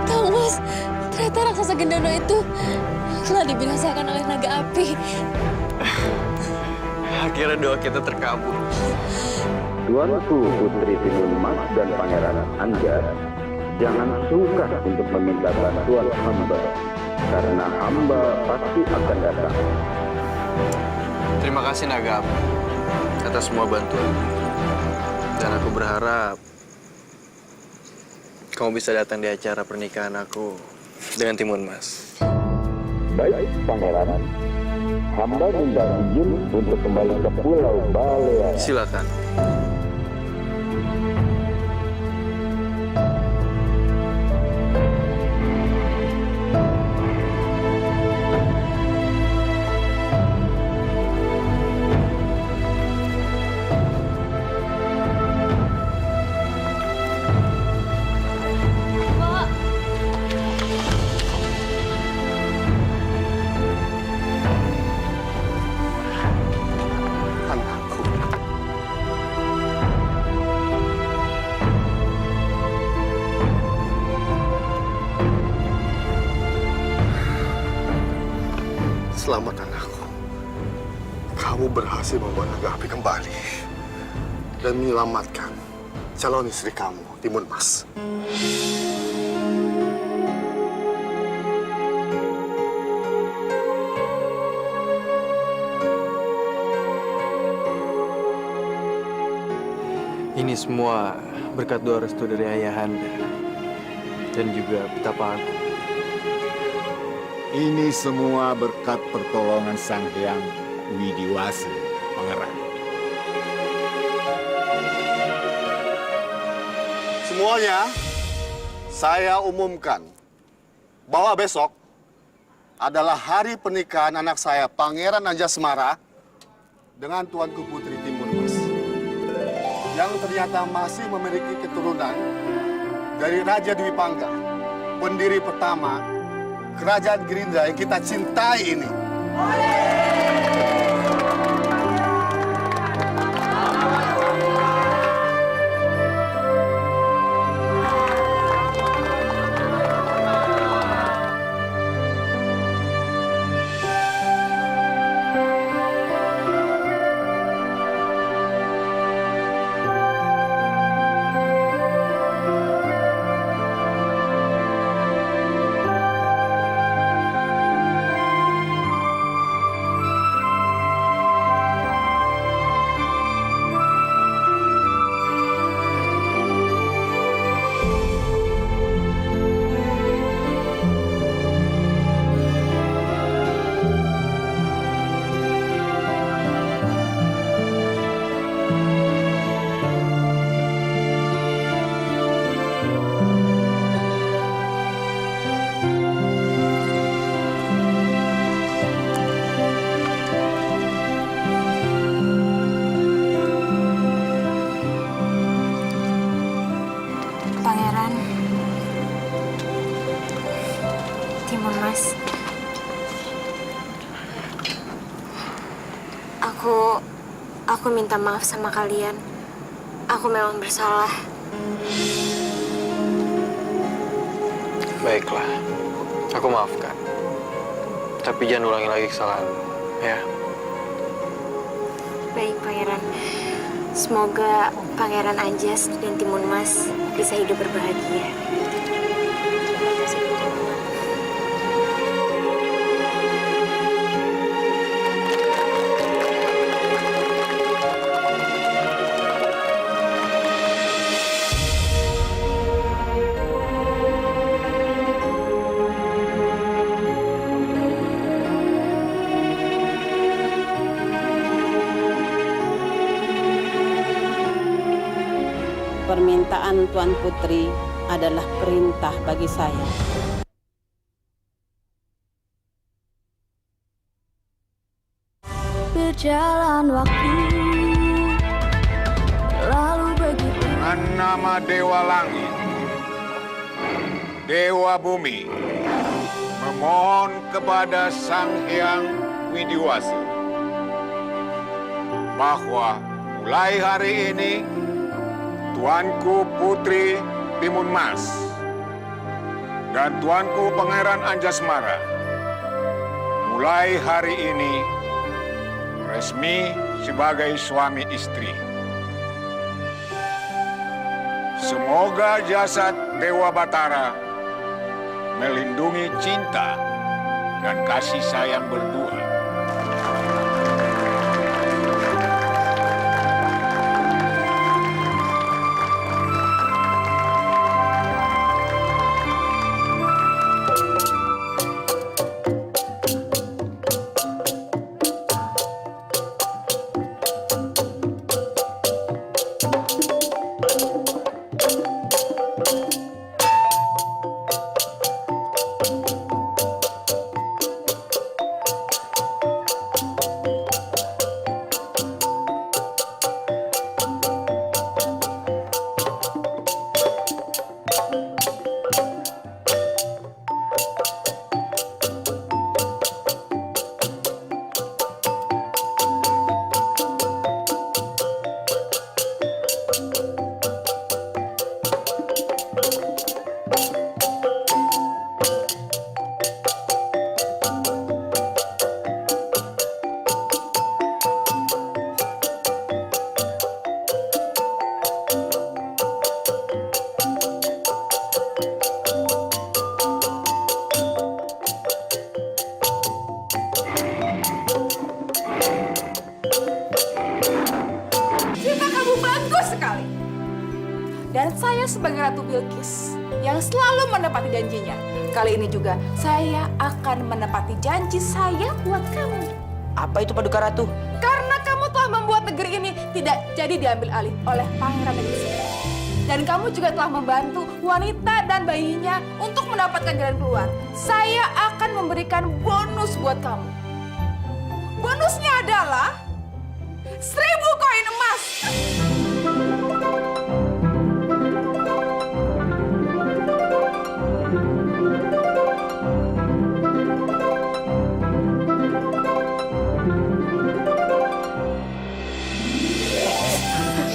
Kang Mas, ternyata raksasa Gendono itu telah dibinasakan oleh naga api. Akhirnya doa kita terkabul. Tuanku Putri Timun Mas dan Pangeran Anja, jangan sungkan untuk meminta bantuan hamba, karena hamba pasti akan datang. Terima kasih Naga Api atas semua bantuan. Dan aku berharap kamu bisa datang di acara pernikahan aku dengan Timun Mas. Baik, Pangeran. Hamba minta izin untuk kembali ke Pulau Balea. Silakan. Selamat anakku. Kamu berhasil membawa Naga Api kembali dan menyelamatkan calon istri kamu, Timun Mas. Ini semua berkat doa restu dari Ayahanda dan juga betapa aku. Ini semua berkat pertolongan Sang Hyang Widiwasa, Pangeran. Semuanya Saya umumkan bahwa besok adalah hari pernikahan anak saya, Pangeran Anjasmara, dengan Tuanku Putri Timun Mas, yang ternyata masih memiliki keturunan dari Raja Dwi Pangga, pendiri pertama Kerajaan Gerindra yang kita cintai ini. Pangeran, Timun Mas, aku minta maaf sama kalian. Aku memang bersalah. Baiklah, aku maafkan. Tapi jangan ulangi lagi kesalahan, ya. Baik, Pangeran. Semoga Pangeran Anjas dan Timun Mas bisa hidup berbahagia. Permintaan Tuan Putri adalah perintah bagi saya. Berjalan waktu lalu begitu. Dengan nama Dewa Langit, Dewa Bumi, memohon kepada Sang Hyang Widiwasa bahwa mulai hari ini Tuanku Putri Timun Mas dan Tuanku Pangeran Anjasmara mulai hari ini resmi sebagai suami istri. Semoga jasad Dewa Batara melindungi cinta dan kasih sayang berdua. Dan saya sebagai Ratu Bilqis yang selalu menepati janjinya. Kali ini juga saya akan menepati janji saya buat kamu. Apa itu Paduka Ratu? Karena kamu telah membuat negeri ini tidak jadi diambil alih oleh Pangeran Negeri. Dan kamu juga telah membantu wanita dan bayinya untuk mendapatkan jalan keluar. Saya akan memberikan bonus buat kamu. Bonusnya adalah 1000 koin emas.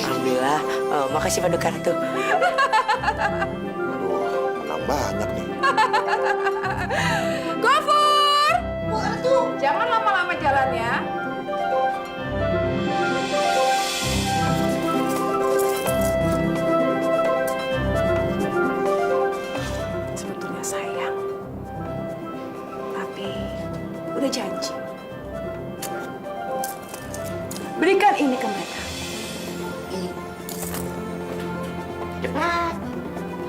Alhamdulillah. Makasih Paduka Ratu. Menang banyak nih. Gofur! Jangan lama-lama jalan ya. Sebetulnya sayang. Tapi udah janji. Berikan ini ke mereka. Cepat.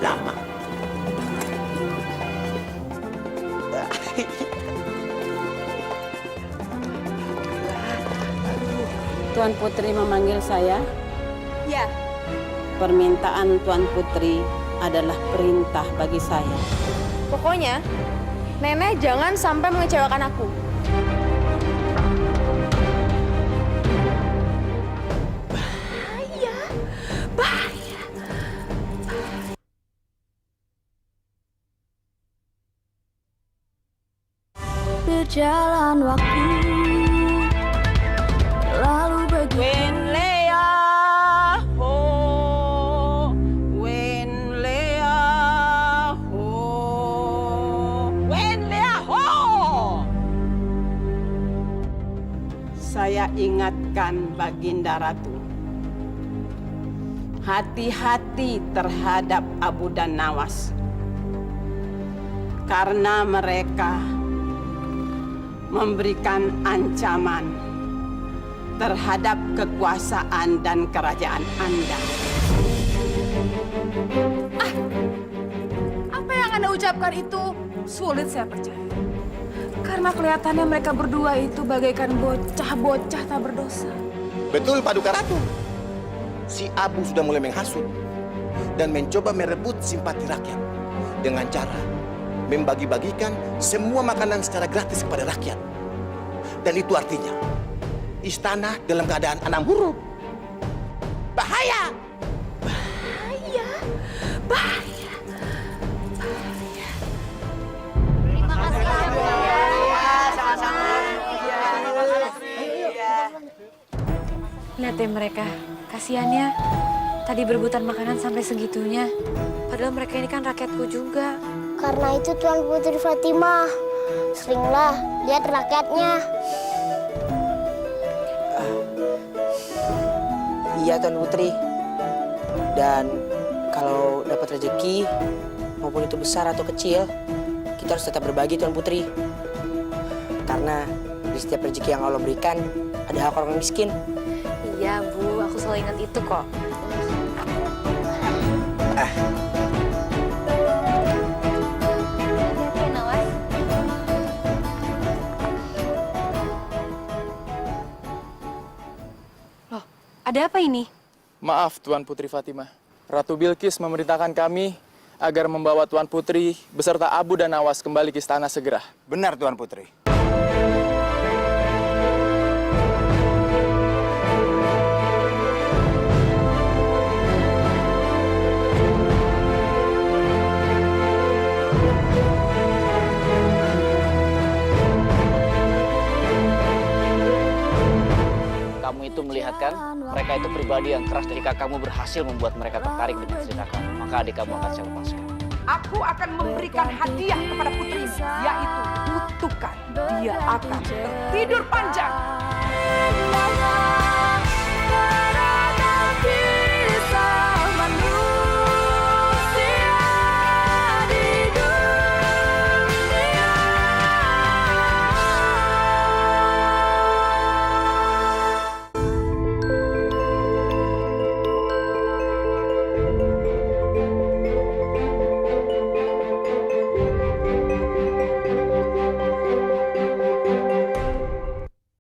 Lama. Tuan Putri memanggil saya. Ya. Permintaan Tuan Putri adalah perintah bagi saya. Pokoknya, Nenek jangan sampai mengecewakan aku. Bahaya. Bahaya. Berjalan waktu lalu begitu. Wen Lea ho, Wen Lea ho, Wen Lea ho. Saya ingatkan Baginda Ratu, hati-hati terhadap Abu dan Nawas, karena mereka memberikan ancaman terhadap kekuasaan dan kerajaan Anda. Apa yang Anda ucapkan itu sulit saya percaya. Karena kelihatannya mereka berdua itu bagaikan bocah-bocah tak berdosa. Betul, Paduka Ratu. Si Abu sudah mulai menghasut dan mencoba merebut simpati rakyat dengan cara membagi-bagikan semua makanan secara gratis kepada rakyat. Dan itu artinya istana dalam keadaan anam huruf. Bahaya! Bahaya! Bahaya! Bahaya! Terima kasih ya. Sama-sama. Lihat deh mereka, kasihannya tadi berebutan makanan sampai segitunya. Padahal mereka ini kan rakyatku juga. Karena itu Tuan Putri Fatimah seringlah lihat rakyatnya. Iya Tuan Putri. Dan kalau dapat rezeki, maupun itu besar atau kecil, kita harus tetap berbagi Tuan Putri. Karena di setiap rezeki yang Allah berikan, ada hak orang miskin. Iya Bu, aku selalu ingat itu kok. Ada apa ini? Maaf Tuan Putri Fatimah. Ratu Bilqis memerintahkan kami agar membawa Tuan Putri beserta Abu dan Nawas kembali ke istana segera. Benar Tuan Putri. Kamu itu melihat kan, mereka itu pribadi yang keras. Jika kamu berhasil membuat mereka tertarik dengan cerita kamu, maka adik kamu akan saya lepaskan. Aku akan memberikan hadiah kepada putrimu, yaitu kutukan. Dia akan tertidur panjang